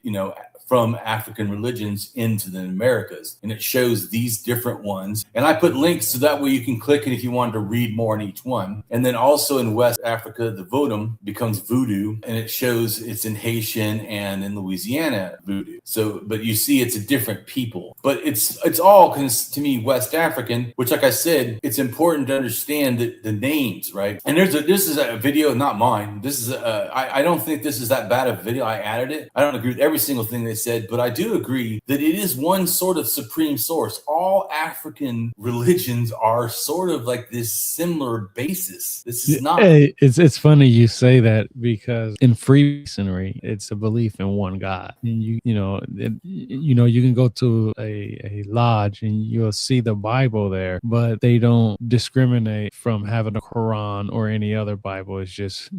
from African religions into the Americas. And it shows these different ones. And I put links so that way you can click it if you wanted to read more on each one. And then also in West Africa, the Vodum becomes Voodoo, and it shows it's in Haitian and in Louisiana Voodoo. So, but you see it's a different people. But it's all, to me, West African, which, like I said, it's important to understand the names, right? And this is a video, not mine. This is I don't think this is that bad of a video. I added it. I don't agree with every single thing they said, but I do agree that it is one sort of supreme source. All African religions are sort of like this similar basis. This is not. It's funny you say that, because in Freemasonry, it's a belief in one God. And you can go to a lodge and you'll see the Bible there, but they don't discriminate from having a Quran or any other Bible. It's just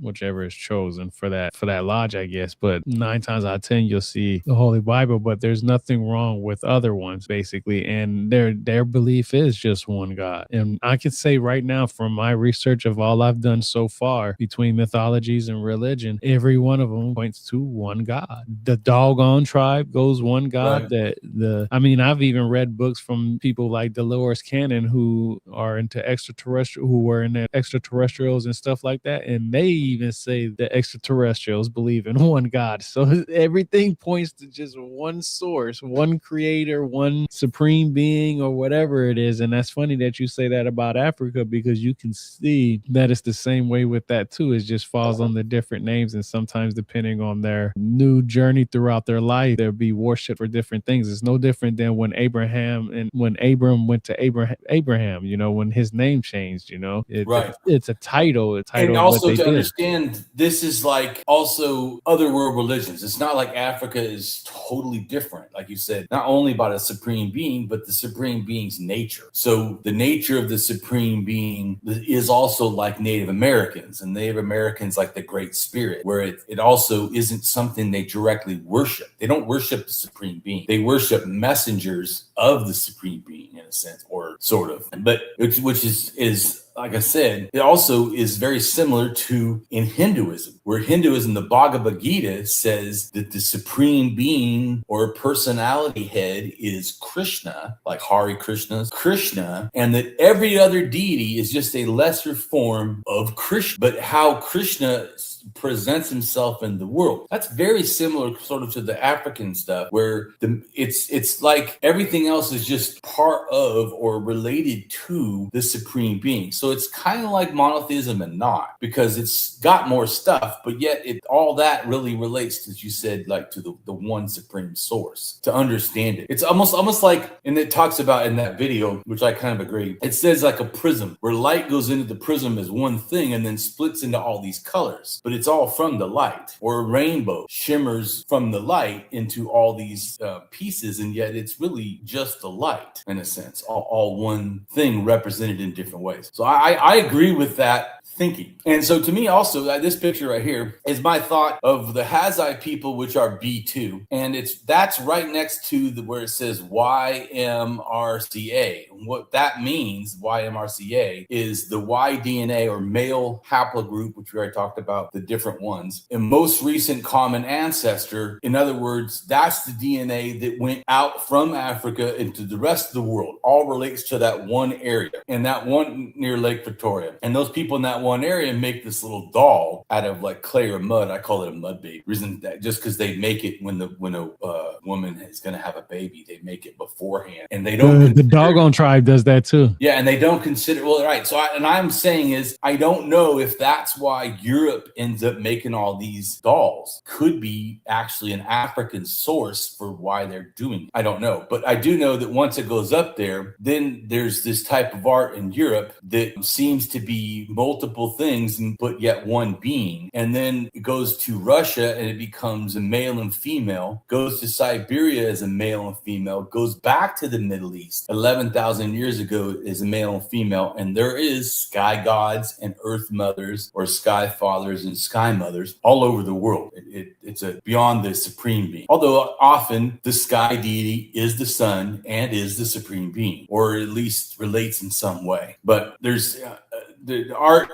whichever is chosen for that lodge, I guess. But 9 times out of 10, you'll see the Holy Bible, but there's nothing wrong with other ones, basically, and their belief is just one God. And I can say right now, from my research of all I've done so far between mythologies and religion, every one of them points to one God. The Dogon tribe goes one God. Right. I've even read books from people like Dolores Cannon who are into who were into extraterrestrials and stuff like that, and they even say the extraterrestrials believe in one God. So everything points to just one source, one creator, one supreme being, or whatever it is. And that's funny that you say that about Africa, because you can see that it's the same way with that too. It just falls on the different names, and sometimes depending on their new journey throughout their life, there'll be worship for different things. It's no different than when Abram went to Abraham, when his name changed, Right. It's a title. And also to understand, this is like also other world religions. It's not like Africa is totally different, like you said, not only by the supreme being, but the supreme being's nature. So the nature of the supreme being is also like Native Americans, and Native Americans like the Great Spirit, where it also isn't something they directly worship. They don't worship the supreme being. They worship messengers of the supreme being, in a sense, or sort of. But which is like I said, it also is very similar to in Hinduism, where Hinduism, the Bhagavad Gita says that the supreme being or personality head is Krishna, like Hare Krishna, and that every other deity is just a lesser form of Krishna. But how Krishna presents himself in the world, that's very similar sort of to the African stuff, where it's like everything else is just part of or related to the supreme being. So So it's kind of like monotheism and not, because it's got more stuff, but yet all that really relates, as you said, like to the one supreme source, to understand it. It's almost like, and it talks about in that video, which I kind of agree, it says like a prism, where light goes into the prism as one thing and then splits into all these colors, but it's all from the light. Or a rainbow shimmers from the light into all these pieces, and yet it's really just the light, in a sense, all one thing represented in different ways. So I agree with that thinking. And so to me also, this picture right here is my thought of the Hazai people, which are B2, and that's right next to where it says YMRCA. What that means, YMRCA, is the Y DNA, or male haplogroup, which we already talked about, the different ones, and most recent common ancestor. In other words, that's the DNA that went out from Africa into the rest of the world, all relates to that one area, and that one near Lake Victoria. And those people in that one area make this little doll out of like clay or mud. I call it a mud baby. Reason that just because they make it when a woman is going to have a baby, they make it beforehand, and they don't. The doggone tribe does that too. Yeah, and they don't consider. Well, right. So, I'm saying is, I don't know if that's why Europe ends up making all these dolls. Could be actually an African source for why they're doing it. I don't know, but I do know that once it goes up there, then there's this type of art in Europe that seems to be multiple things, but yet one being. And then it goes to Russia and it becomes a male and female, goes to Siberia as a male and female, goes back to the Middle East 11,000 years ago as a male and female. And there is sky gods and earth mothers, or sky fathers and sky mothers, all over the world. It's beyond the supreme being. Although often the sky deity is the sun and is the supreme being, or at least relates in some way. But there's the art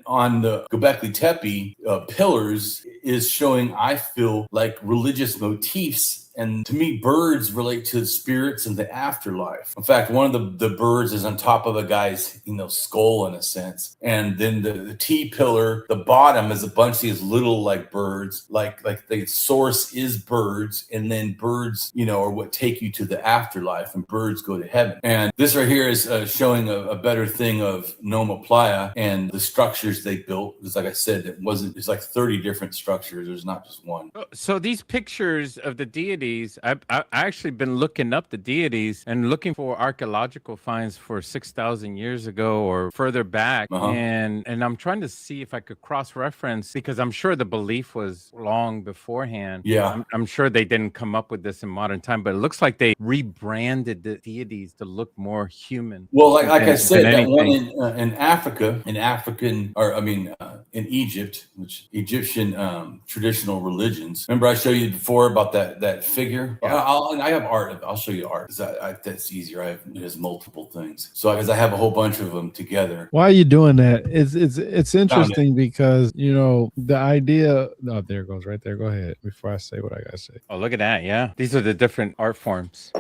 on the Göbekli Tepe pillars is showing, I feel, like religious motifs. And to me, birds relate to spirits and the afterlife. In fact, one of the birds is on top of a guy's, skull, in a sense. And then the T pillar, the bottom, is a bunch of these little like birds, like the source is birds, and then birds, are what take you to the afterlife, and birds go to heaven. And this right here is showing a better thing of Noma Playa and the structures they built. Because like I said, it's like 30 different structures. There's not just one. So these pictures of the deities, I've actually been looking up the deities and looking for archaeological finds for 6,000 years ago or further back. And I'm trying to see if I could cross-reference, because I'm sure the belief was long beforehand. Yeah. I'm sure they didn't come up with this in modern time, but it looks like they rebranded the deities to look more human. Well, like I said, that one in Africa, in Egypt, which Egyptian traditional religions. Remember I showed you before about that figure? Yeah. I have art. I'll show you art. That's easier. It has multiple things. So because I have a whole bunch of them together. Why are you doing that? It's interesting because the idea. Oh, there it goes right there. Go ahead before I say what I gotta say. Oh, look at that! Yeah, these are the different art forms.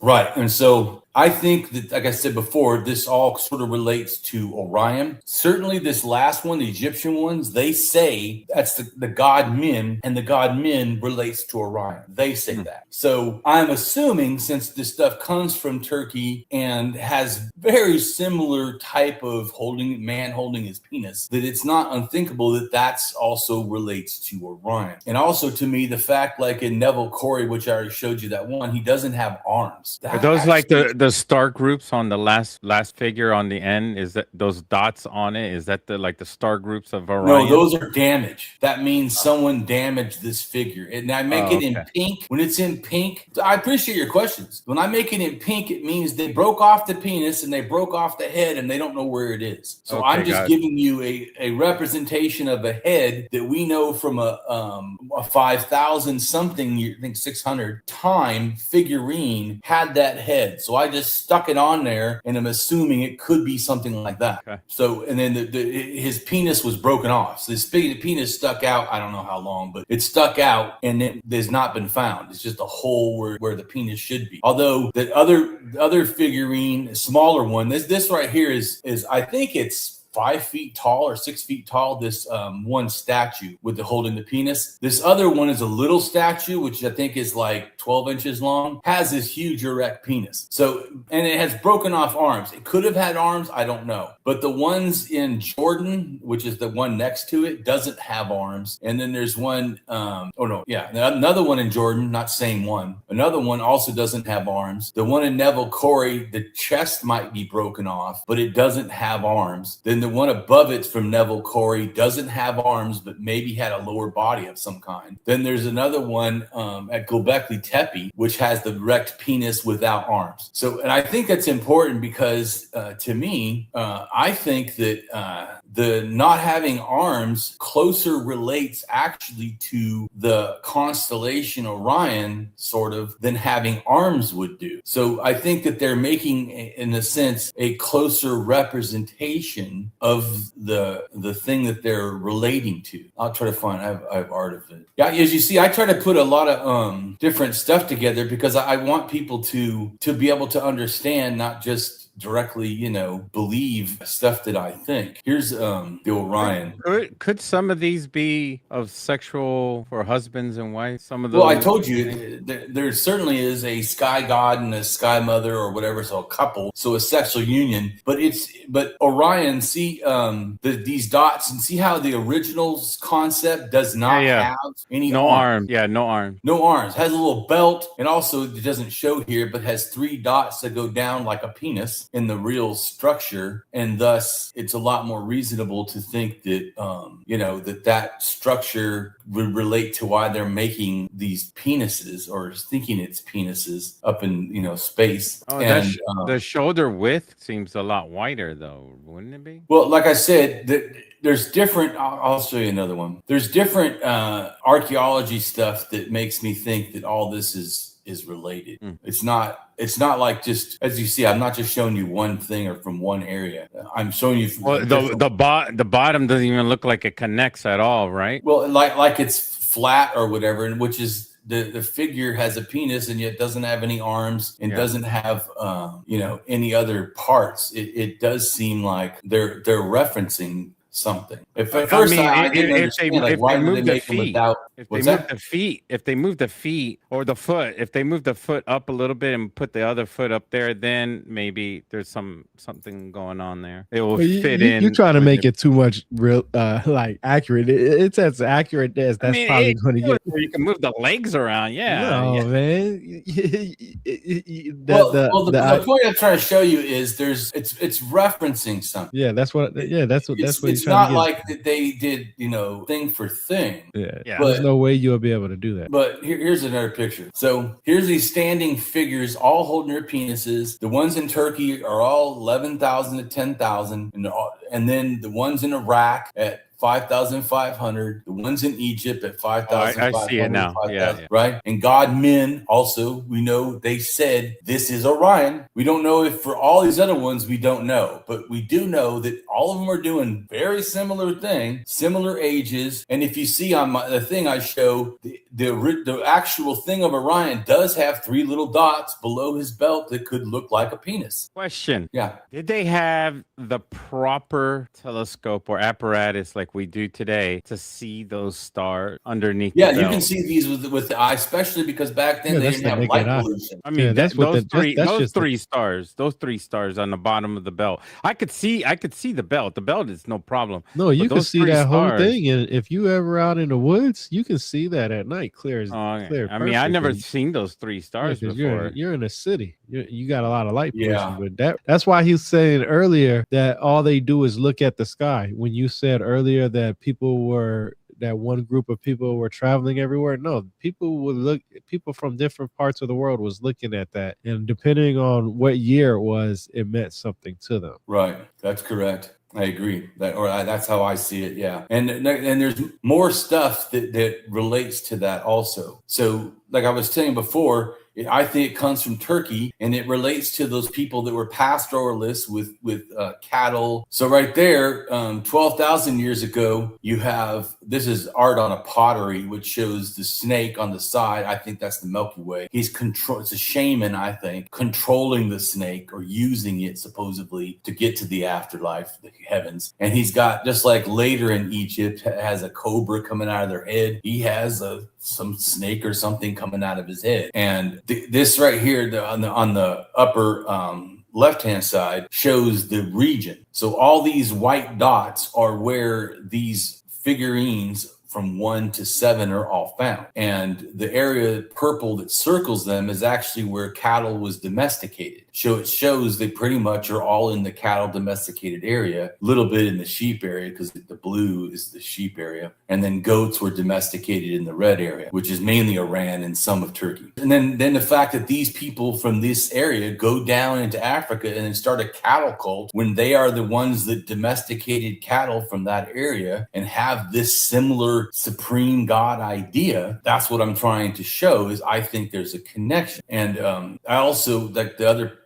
Right. And so I think that, like I said before, this all sort of relates to Orion. Certainly this last one, the Egyptian ones, they say that's the god Min, and the god Min relates to Orion. They say that. So I'm assuming, since this stuff comes from Turkey and has very similar type of man holding his penis, that it's not unthinkable that that's also relates to Orion. And also, to me, the fact, like in Neville Corey, which I already showed you that one, he doesn't have arms. Are those like the star groups on the last figure on the end? Is that those dots on it? Is that the star groups of Orion? No, those are damage. That means someone damaged this figure. And I make it in pink. When it's in pink, I appreciate your questions. When I make it in pink, it means they broke off the penis and they broke off the head and they don't know where it is. So I'm just giving you a representation of a head that we know from a 5,000 something, I think 600 time figurine had that head. So I just stuck it on there, and I'm assuming it could be something like that. Okay. So, and then his penis was broken off. So his penis stuck out. I don't know how long, but it stuck out, and it has not been found. It's just a hole where the penis should be. Although the other figurine, smaller one, this right here is I think it's 5 feet tall or 6 feet tall, this one statue with the holding the penis. This other one is a little statue, which I think is like 12 inches long, has this huge erect penis. So, and it has broken off arms. It could have had arms, I don't know. But the ones in Jordan, which is the one next to it, doesn't have arms. And then there's one, another one in Jordan, not same one. Another one also doesn't have arms. The one in Neville Corey, the chest might be broken off, but it doesn't have arms. Then the one above it's from Neville Corey, doesn't have arms, but maybe had a lower body of some kind. Then there's another one at Göbekli Tepe, which has the erect penis without arms. So, and I think that's important because to me, I think that the not having arms closer relates actually to the constellation Orion, sort of, than having arms would do. So I think that they're making, in a sense, a closer representation of the thing that they're relating to. I'll try to find, I have art of it. Yeah, as you see, I try to put a lot of different stuff together because I want people to be able to understand, not just directly, believe stuff that I think. Here's the Orion. Could some of these be of sexual for husbands and wives? Some of those. Well, I told you there certainly is a sky god and a sky mother or whatever, so a couple, so a sexual union. But Orion, see these dots, and see how the original concept does not have any arms. Yeah, no arms. No arms. Has a little belt, and also it doesn't show here, but has 3 dots that go down like a penis in the real structure, and thus it's a lot more reasonable to think that that structure would relate to why they're making these penises or thinking it's penises up in space. Oh, and the shoulder width seems a lot wider, though, wouldn't it be? Well, like I said, there's different. I'll show you another one. There's different archaeology stuff that makes me think that all this is related. It's not like, just as you see, I'm not just showing you one thing or from one area. I'm showing you the bottom doesn't even look like it connects at all, right? Well, like it's flat or whatever, and which is the figure has a penis and yet doesn't have any arms and doesn't have any other parts. It does seem like they're referencing something. If they move the feet or the foot, if they move the foot up a little bit and put the other foot up there, then maybe there's something going on there. It will fit in. You're trying to make it too much real, like accurate. It's as accurate as that's probably going to get. You can move the legs around. Man. The point I'm trying to show you is it's referencing something. Yeah, that's what. It's not like that they did, thing for thing. Yeah. There's no way you'll be able to do that. But here's another picture. So here's these standing figures all holding their penises. The ones in Turkey are all 11,000 to 10,000. And then the ones in Iraq at 5,500. The ones in Egypt at 5,500. I see it now. 5, yeah. Right. And God men also, we know they said this is Orion. We don't know if for all these other ones, we don't know, but we do know that all of them are doing very similar thing, similar ages. And if you see on the thing I show, the actual thing of Orion does have 3 little dots below his belt that could look like a penis. Question. Yeah. Did they have the proper telescope or apparatus like we do today to see those stars underneath? Yeah, you can see these with the eye, especially because back then they didn't have light pollution. I mean, those 3 stars on the bottom of the belt. I could see the belt. The belt is no problem. No, you can see that whole thing, and if you ever out in the woods, you can see that at night, clear as clear. I mean, I never seen those 3 stars before. You're in a city. You got a lot of light pollution, but that's why he's saying earlier that all they do is look at the sky. When you said earlier that that one group of people were traveling everywhere, no, people from different parts of the world was looking at that, and depending on what year it was, it meant something to them. Right, that's correct. I agree. That's how I see it. Yeah, and there's more stuff that relates to that also. So, like I was saying before, I think it comes from Turkey, and it relates to those people that were pastoralists with cattle. So right there, 12,000 years ago, you have, this is art on a pottery, which shows the snake on the side. I think that's the Milky Way. It's a shaman, I think, controlling the snake or using it supposedly to get to the afterlife, the heavens. And he's got, just like later in Egypt, has a cobra coming out of their head. He has some snake or something coming out of his head. And this right here on the upper left-hand side shows the region. So all these white dots are where these figurines from 1 to 7 are all found. And the area purple that circles them is actually where cattle was domesticated. So it shows they pretty much are all in the cattle domesticated area, a little bit in the sheep area because the blue is the sheep area. And then goats were domesticated in the red area, which is mainly Iran and some of Turkey. And then the fact that these people from this area go down into Africa and then start a cattle cult when they are the ones that domesticated cattle from that area and have this similar supreme God idea. That's what I'm trying to show, is I think there's a connection. And I also, like the other,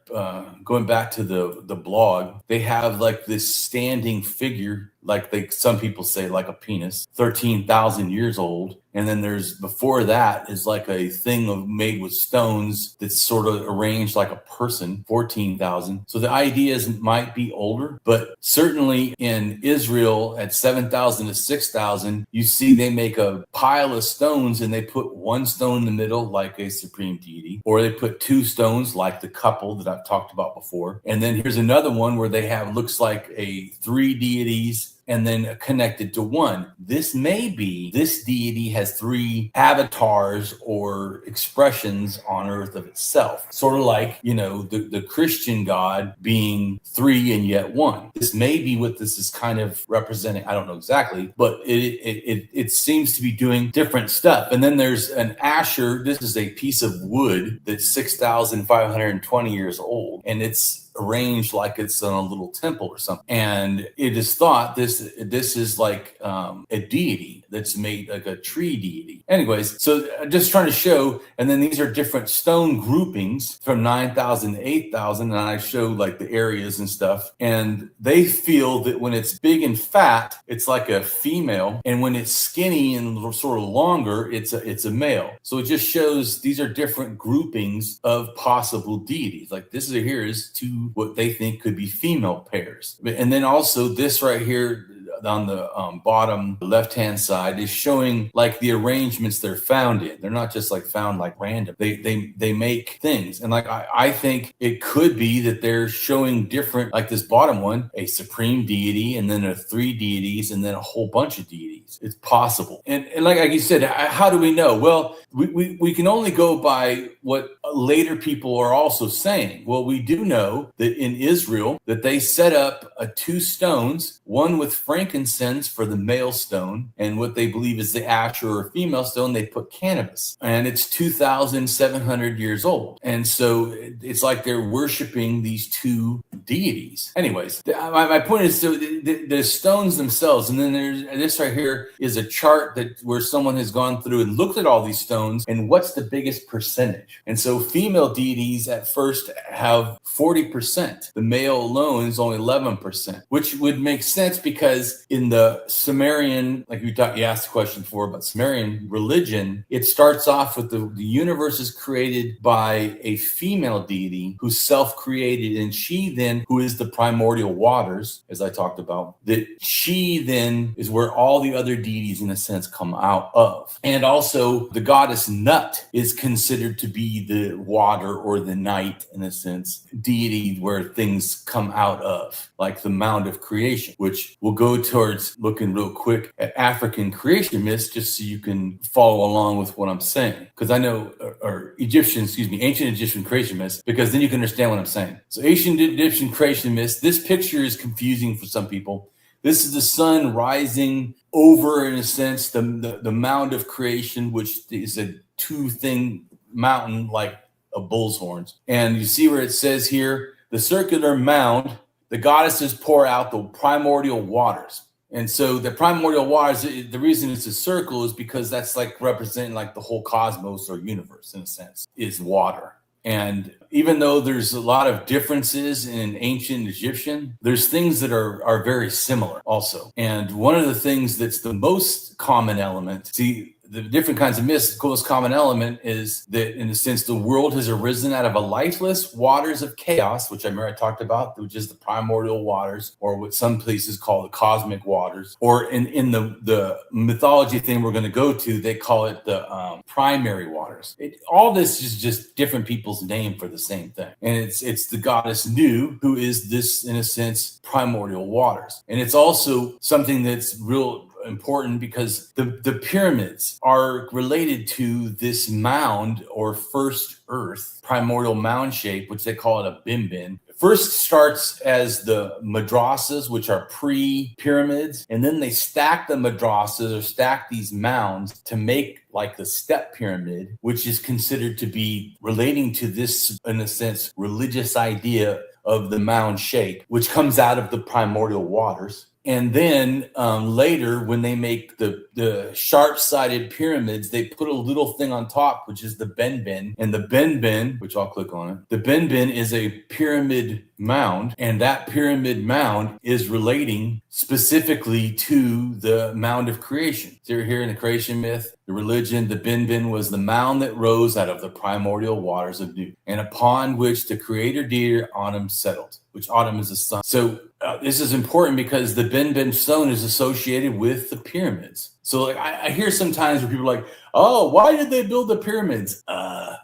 going back to the blog, they have like this standing figure, like some people say, like a penis, 13,000 years old. And then there's, before that is like a thing made with stones that's sort of arranged like a person, 14,000. So the ideas might be older, but certainly in Israel at 7,000 to 6,000, you see they make a pile of stones and they put one stone in the middle like a supreme deity, or they put two stones like the couple that I've talked about before. And then here's another one where they have, looks like three deities and then connected to one. This deity has three avatars or expressions on earth of itself. Sort of like, the Christian God being three and yet one. This may be what this is kind of representing. I don't know exactly, but it seems to be doing different stuff. And then there's an Asher. This is a piece of wood that's 6,520 years old, and it's arranged like it's in a little temple or something. And it is thought this is like a deity that's made, like a tree deity. Anyways, so just trying to show, and then these are different stone groupings from 9,000 to 8,000, and I show like the areas and stuff. And they feel that when it's big and fat, it's like a female, and when it's skinny and sort of longer, it's a male. So it just shows these are different groupings of possible deities. Like this here is two what they think could be female pairs. And then also this right here on the bottom left-hand side is showing like the arrangements they're found in. They're not just like found like random. They make things. And like I think it could be that they're showing different, like this bottom one, a supreme deity, and then three deities, and then a whole bunch of deities. It's possible. And like you said, how do we know? Well, we can only go by what later people are also saying. Well, we do know that in Israel that they set up two stones, one with frankincense for the male stone, and what they believe is the Asher or female stone, they put cannabis. And it's 2,700 years old. And so it's like they're worshiping these two deities. Anyways, my point is, so the stones themselves, and then there's this right here is a chart where someone has gone through and looked at all these stones and what's the biggest percentage. And so female deities at first have 40%. The male alone is only 11%, which would make sense because in the Sumerian, like you asked a question before about Sumerian religion, it starts off with the universe is created by a female deity who's self-created, and she then, who is the primordial waters, as I talked about, that she then is where all the other deities in a sense come out of. And also the goddess Nut is considered to be the water or the night, in a sense, deity where things come out of, like the mound of creation, which we'll go towards looking real quick at African creation myths, just so you can follow along with what I'm saying. Because I know, or ancient Egyptian creation myths, because then you can understand what I'm saying. So ancient Egyptian creation myths, this picture is confusing for some people. This is the sun rising over, in a sense, the mound of creation, which is a two-thing mountain like a bull's horns. And you see where it says here, the circular mound, the goddesses pour out the primordial waters. And so the primordial waters, the reason it's a circle is because that's like representing like the whole cosmos or universe in a sense, is water. And even though there's a lot of differences in ancient Egyptian, there's things that are very similar also. And one of the things that's the most common element, see, the different kinds of myths, the most common element is that, in a sense, the world has arisen out of a lifeless waters of chaos, which I remember I talked about, which is the primordial waters, or what some places call the cosmic waters. Or in the mythology thing we're going to go to, they call it the primary waters. All this is just different people's name for the same thing. And it's the goddess Nu, who is this, in a sense, primordial waters. And it's also something that's real important because the pyramids are related to this mound or first earth, primordial mound shape, which they call it a bimbin. First starts as the madrasas, which are pre-pyramids, and then they stack the madrasas or stack these mounds to make like the step pyramid, which is considered to be relating to this, in a sense, religious idea of the mound shape, which comes out of the primordial waters. And then later, when they make the sharp-sided pyramids, they put a little thing on top, which is the benben. And the benben, which I'll click on it, the benben is a pyramid mound. And that pyramid mound is relating specifically to the mound of creation. So you're here in the creation myth, the religion, the benben was the mound that rose out of the primordial waters of Nu, and upon which the creator deity Autumn settled, which Autumn is the sun. So this is important because the benben stone is associated with the pyramids. So like I hear sometimes where people are like, oh, why did they build the pyramids?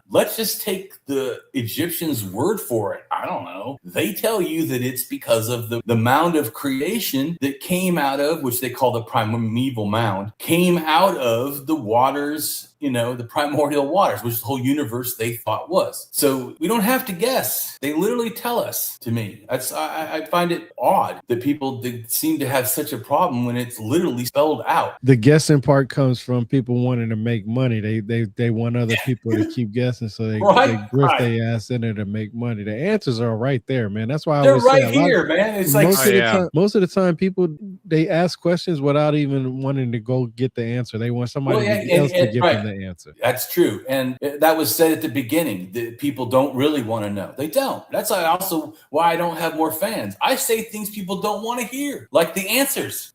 Let's just take the Egyptians' word for it. I don't know. They tell you that it's because of the mound of creation that came out of, which they call the primeval mound, came out of the waters, the primordial waters, which the whole universe they thought was. So we don't have to guess. They literally tell us. To me, I find it odd that people seem to have such a problem when it's literally spelled out. The guessing part comes from people wanting to make money. They want other people to keep guessing, so they grift their ass in there to make money. The answers are right there, man. That's why they're right here, man. It's like most of the time, people they ask questions without even wanting to go get the answer. They want somebody else to give them the answer. That's true, and that was said at the beginning that people don't really want to know. They don't. That's also why I don't have more fans. I say things people don't want to hear, like the answers.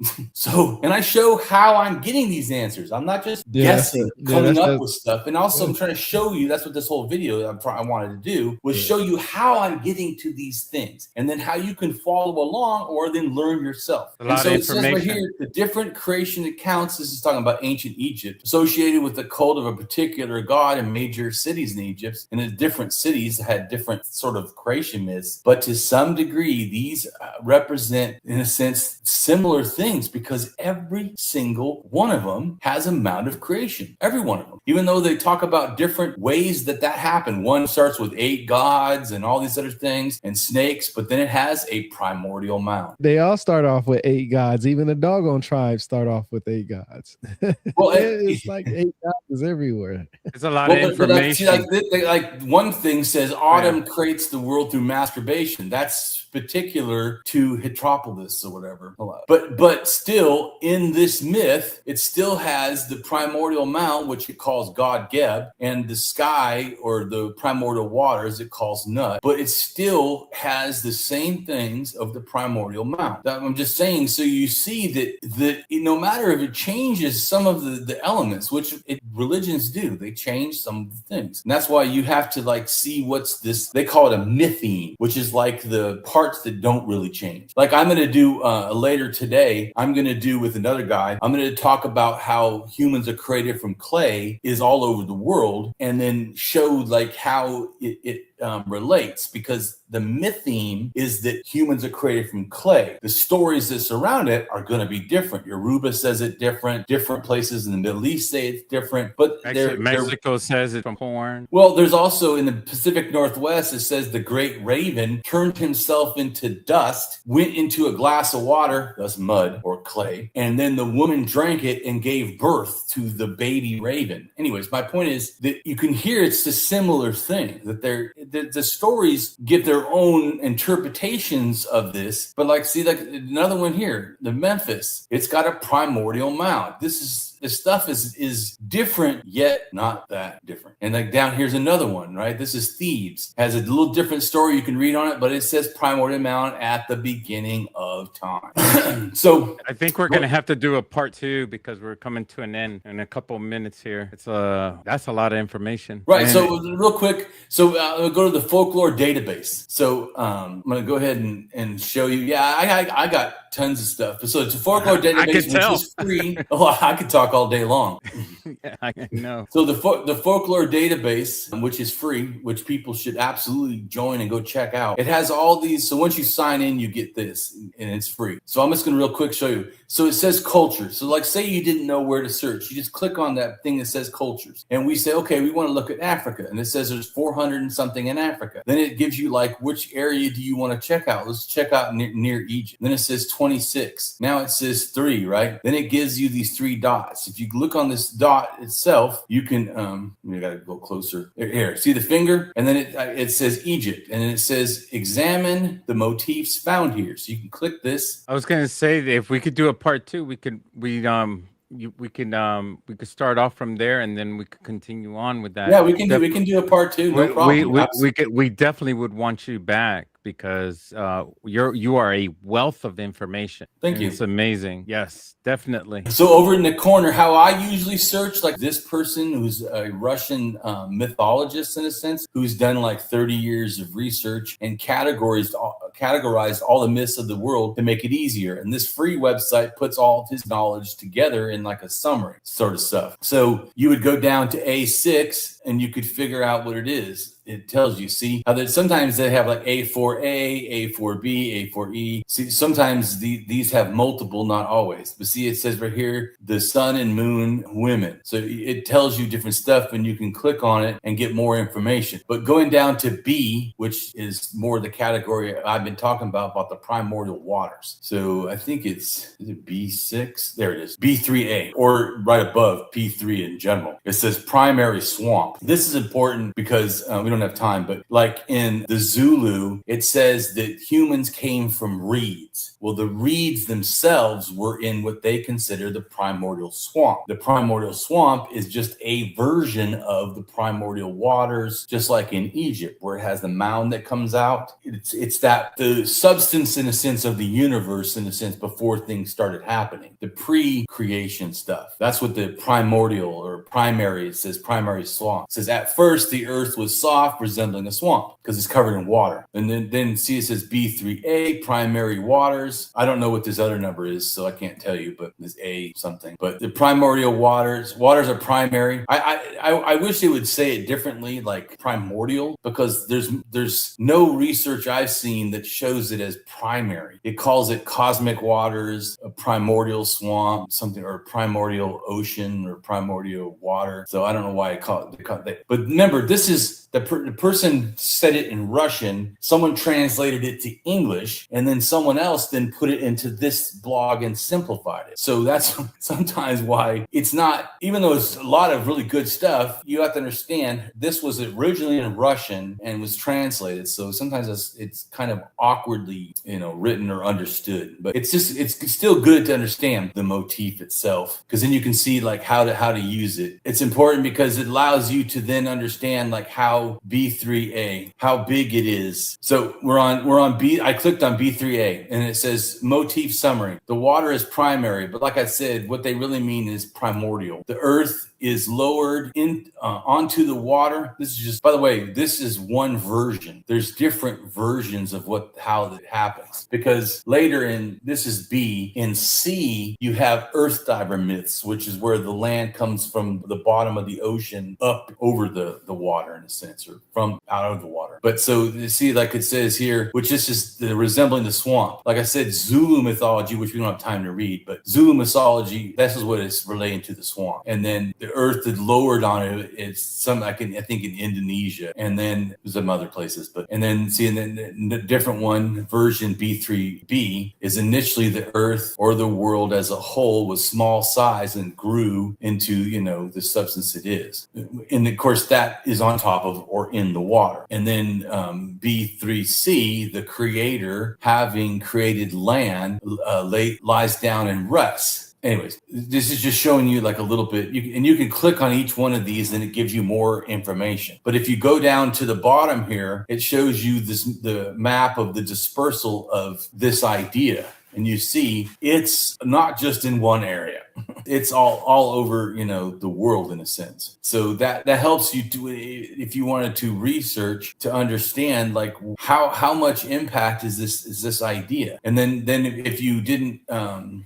And I show how I'm getting these answers. I'm not just guessing, coming up with stuff. And also, I'm trying to show you. That's what this whole video I wanted to do was show you how I'm getting to these things, and then how you can follow along or then learn yourself. A lot of information. It says right here, the different creation accounts. This is talking about ancient Egypt, associated with the cult of a particular god in major cities in Egypt, and the different cities had different sort of creation myths. But to some degree, these represent, in a sense, similar things because every single one of them has a mound of creation. Every one of them. Even though they talk about different ways that happened. One starts with 8 gods and all these other things and snakes, but then it has a primordial mound. They all start off with 8 gods. Even the doggone tribes start off with 8 gods. Well, it's like 8 gods everywhere. It's a lot of information. Like one thing says Autumn creates the world through masturbation. That's particular to Heteropolis or whatever. But still, in this myth, it still has the primordial mound, which it calls God Geb, and the sky or the primordial waters it calls Nut. But it still has the same things of the primordial mound. I'm just saying, so you see that no matter if it changes some of the elements, which religions do, they change some of the things. And that's why you have to see what's this, they call it a mytheme, which is like the parts that don't really change. Like I'm going to do later today, I'm going to do with another guy, I'm going to talk about how humans are created from clay is all over the world, and then show how it relates, because the myth theme is that humans are created from clay. The stories that surround it are going to be different. Yoruba says it different places in the Middle East say it's different, but Mexico says it from porn. Well, there's also in the Pacific Northwest, it says the great raven turned himself into dust, went into a glass of water, that's mud or clay, and then the woman drank it and gave birth to the baby raven. Anyways, my point is that you can hear it's a similar thing, that the stories give their own interpretations of this. But like, see, like another one here, the Memphis, it's got a primordial mound. This stuff is different, yet not that different. And like down here's another one, right? This is Thebes. Has a little different story you can read on it, but it says primordial mound at the beginning of time. So I think we're gonna have to do a part 2 because we're coming to an end in a couple of minutes here. It's that's a lot of information. Right. And so real quick, so we'll go to the folklore database. So I'm going to go ahead and show you. Yeah, I got tons of stuff. So it's a folklore database, which is free. Oh, I could talk all day long. Yeah, I know. So the folklore database, which is free, which people should absolutely join and go check out. It has all these. So once you sign in, you get this, and it's free. So I'm just going to real quick show you. So it says culture. So like, say you didn't know where to search, you just click on that thing that says cultures, and we say, okay, we want to look at Africa, and it says there's 400 and something in Africa. Then it gives you like, which area do you want to check out? Let's check out near Egypt. Then it says 26. Now it says 3, right? Then it gives you these 3 dots. If you look on this dot itself, you can you gotta go closer. Here, see the finger, and then it says Egypt, and then it says examine the motifs found here. So you can click this. I was gonna say that if we could do a part 2, we could start off from there, and then we could continue on with that. Yeah, we can do a part 2. No problem. We definitely would want you back because you are a wealth of information. Thank you. It's amazing. Yes, definitely. So over in the corner, how I usually search, like this person who's a Russian mythologist in a sense, who's done like 30 years of research and categorized all the myths of the world to make it easier. And this free website puts all of his knowledge together in like a summary sort of stuff. So you would go down to A6 and you could figure out what it is. It tells you, see how that sometimes they have like A4A, A4B, A4E. See, sometimes these have multiple, not always. But see, it says right here, the sun and moon women. So it tells you different stuff, and you can click on it and get more information. But going down to B, which is more the category I've been talking about the primordial waters. So I think is it B6? There it is, B3A, or right above P3 in general. It says primary swamp. This is important because we don't have time, but like in the Zulu, it says that humans came from reeds. Well, the reeds themselves were in what they consider the primordial swamp. The primordial swamp is just a version of the primordial waters, just like in Egypt, where it has the mound that comes out. It's that the substance, in a sense, of the universe, in a sense, before things started happening. The pre-creation stuff. That's what the primordial or primary, it says primary swamp. It says at first the earth was soft, resembling a swamp, because it's covered in water. And then see, it says B3A, primary waters. I don't know what this other number is, so I can't tell you, but it's A something. But the primordial waters are primary. I wish they would say it differently, like primordial, because there's no research I've seen that shows it as primary. It calls it cosmic waters, a primordial swamp, something, or primordial ocean, or primordial water. So I don't know why they call it. But remember, this is the person said it in Russian, someone translated it to English, and then someone else then put it into this blog and simplified it. So that's sometimes why it's not, even though it's a lot of really good stuff, you have to understand this was originally in Russian and was translated. So sometimes it's kind of awkwardly, written or understood. But it's still good to understand the motif itself, because then you can see like how to use it. It's important because it allows you to then understand like how B3A, how big it is. So we're on B. I clicked on B3A and it says motif summary. The water is primary, but like I said, what they really mean is primordial. The earth is lowered onto the water. This is just, by the way, this is one version. There's different versions of how that happens, because later this is B. In C, you have earth diver myths, which is where the land comes from the bottom of the ocean up over the water, in a sense, or from out of the water. But so you see, like it says here, which is just resembling the swamp. Like I said, Zulu mythology, which we don't have time to read, but Zulu mythology, this is what it's relating to the swamp. And then the the earth had lowered on it. It's I think in Indonesia, and then there's some other places, and then the different one, version B3b, is initially the earth or the world as a whole was small size and grew into, the substance it is. And of course that is on top of or in the water. And then B3c, the creator having created land, lies down and rests. Anyways, this is just showing you like a little bit, you can click on each one of these and it gives you more information. But if you go down to the bottom here, it shows you the map of the dispersal of this idea. And you see it's not just in one area. It's all over, the world in a sense. So that helps you if you wanted to research to understand like how much impact is this idea. And then if you didn't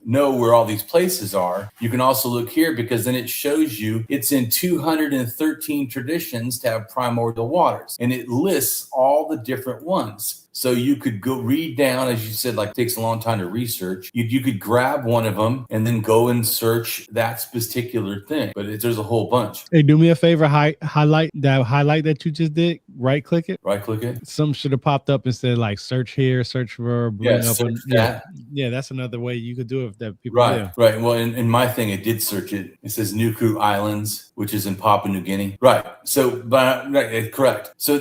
know where all these places are, you can also look here, because then it shows you it's in 213 traditions to have primordial waters, and it lists all the different ones. So you could go read down, as you said, like it takes a long time to research. You could grab one of them and then go and search that particular thing. But there's a whole bunch. Hey, do me a favor, highlight that you just did. Right click it. Right click it. Some should have popped up and said like search here, search for, bring up. Yeah, that's another way you could do it that people do. Right. Well, in my thing, it did search it. It says Nuku Islands, which is in Papua New Guinea. Right. So, correct. So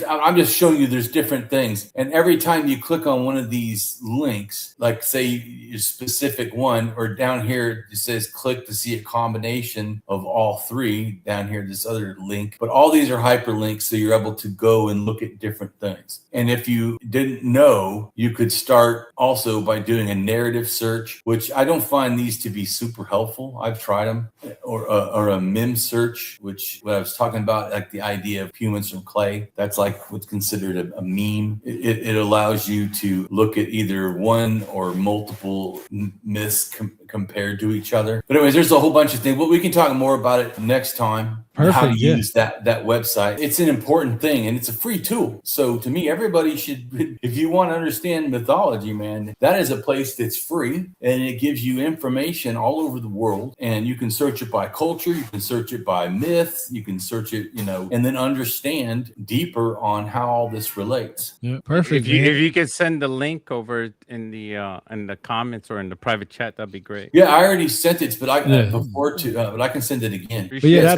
I'm just showing you there's different things. And every time you click on one of these links, like say your specific one, or down here it says click to see a combination of all three, down here this other link, but all these are hyperlinks, so you're able to go and look at different things. And if you didn't know, you could start also by doing a narrative search, which I don't find these to be super helpful. I've tried them, or a meme search, which what I was talking about, like the idea of humans from clay, that's like what's considered a meme. It allows you to look at either one or multiple myths compared to each other. But anyways, there's a whole bunch of things. Well, we can talk more about it next time. Perfect, how to use that website. It's an important thing, and it's a free tool. So to me, everybody should, if you want to understand mythology, man, that is a place that's free, and it gives you information all over the world. And you can search it by culture, you can search it by myth, you can search it, and then understand deeper on how all this relates. Yeah, perfect. If you could send the link over in the comments or in the private chat, that'd be great. Yeah, I already sent it, but I can send it again. But yeah,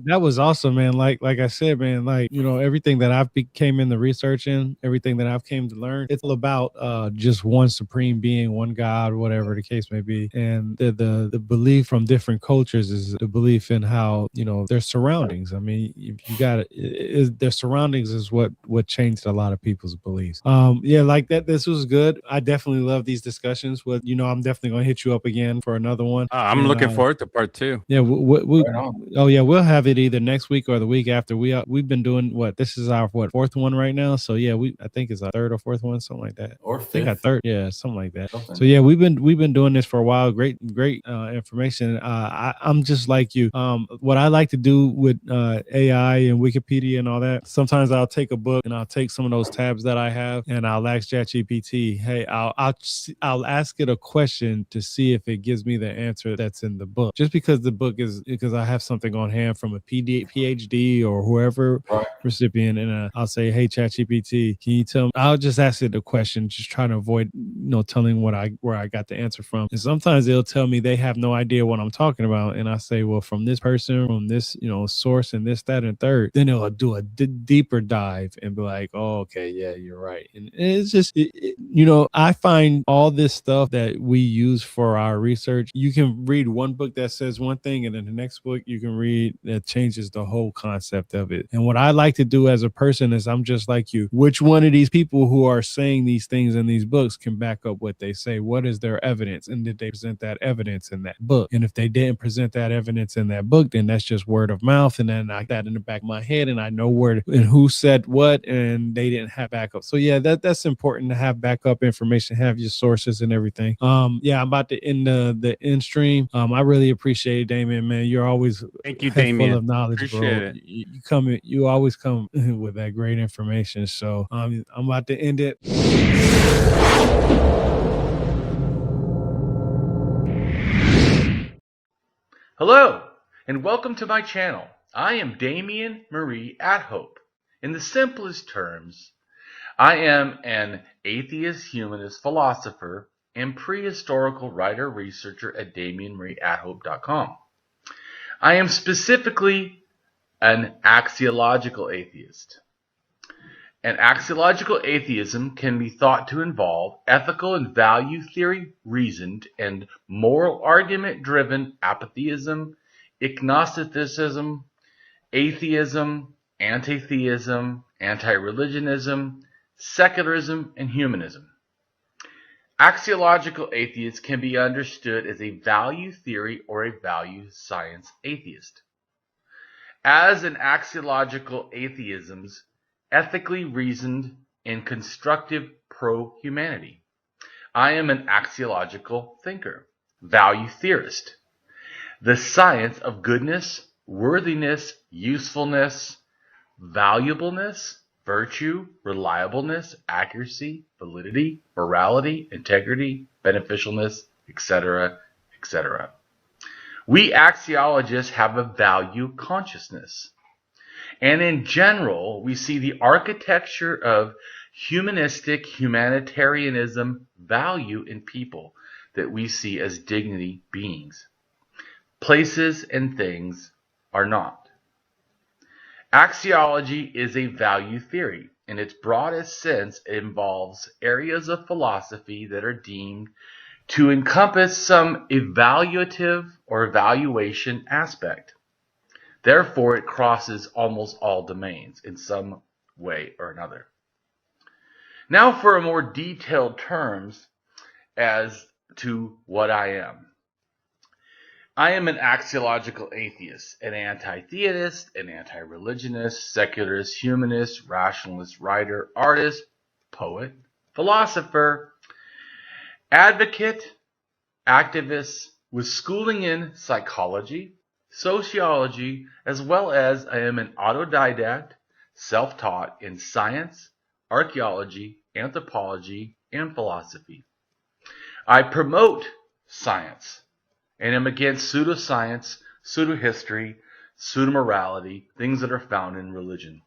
that was awesome, man. Like I said, man, like, everything that I've came in the research in, everything that I've came to learn, it's all about just one supreme being, one God, whatever the case may be. And the belief from different cultures is the belief in how, their surroundings. I mean, you got their surroundings is what changed a lot of people's beliefs. Yeah, like that. This was good. I definitely love these discussions. I'm definitely gonna hit you up again for another one. I'm looking forward to part 2. Yeah, we'll have it either next week or the week after. We've been doing this is our fourth one right now. So yeah, I think it's our third or fourth one, something like that. Or fifth. I think our third, yeah, something like that. Something. So yeah, we've been doing this for a while. Great information. I'm just like you. What I like to do with AI and Wikipedia and all that, sometimes I'll take a book and I'll take some of those tabs that I have and I'll ask ChatGPT, hey, I'll ask it a question to see if it gives me the answer that's in the book. Just because the book because I have something on hand from a PhD or whoever recipient, and I'll say, hey, ChatGPT, can you tell me? I'll just ask it a question, just trying to avoid telling where I got the answer from. And sometimes they'll tell me they have no idea what I'm talking about, and I say, well, from this person, from this source, and this, that, and third. Then it'll do a deeper dive and be like, oh, okay, yeah, you're right. And it's just I find all this stuff that we use for our research. You can read one book that says one thing, and then the next book you can read that changes the whole concept of it. And what I like to do as a person is, I'm just like you. Which one of these people who are saying these things in these books can back up what they say? What is their evidence? And did they present that evidence in that book? And if they didn't present that evidence in that book, then that's just word of mouth. And then I got that in the back of my head, and I know where and who said what, and they didn't have backup. So yeah, that's important to have backup information, have your sources and everything. Yeah, I'm about to end the end stream. I really appreciate it, Damien, man. You're always Damien. Full of knowledge, Appreciate bro. You always come with that great information. So I'm about to end it. Hello. and welcome to my channel. I am Damien Marie AtHope. In the simplest terms, I am an atheist, humanist, philosopher, and prehistorical writer researcher at DamienMarieAtHope.com. I am specifically an axiological atheist. An axiological atheism can be thought to involve ethical and value theory reasoned and moral argument driven apatheism, ignosticism, atheism, anti-theism, anti-religionism, secularism, and humanism. Axiological atheists can be understood as a value theory or a value science atheist. As an axiological atheism's ethically reasoned and constructive pro-humanity. I am an axiological thinker, value theorist. The science of goodness, worthiness, usefulness, valuableness, virtue, reliableness, accuracy, validity, morality, integrity, beneficialness, etc., etc. We axiologists have a value consciousness. And in general, we see the architecture of humanistic humanitarianism value in people that we see as dignity beings. Places and things are not. Axiology is a value theory. In its broadest sense, it involves areas of philosophy that are deemed to encompass some evaluative or evaluation aspect. Therefore, it crosses almost all domains in some way or another. Now for a more detailed terms as to what I am. I am an axiological atheist, an anti-theist, an anti-religionist, secularist, humanist, rationalist, writer, artist, poet, philosopher, advocate, activist with schooling in psychology, sociology, as well as I am an autodidact, self-taught in science, archaeology, anthropology, and philosophy. I promote science and am against pseudoscience, pseudohistory, pseudomorality, things that are found in religion.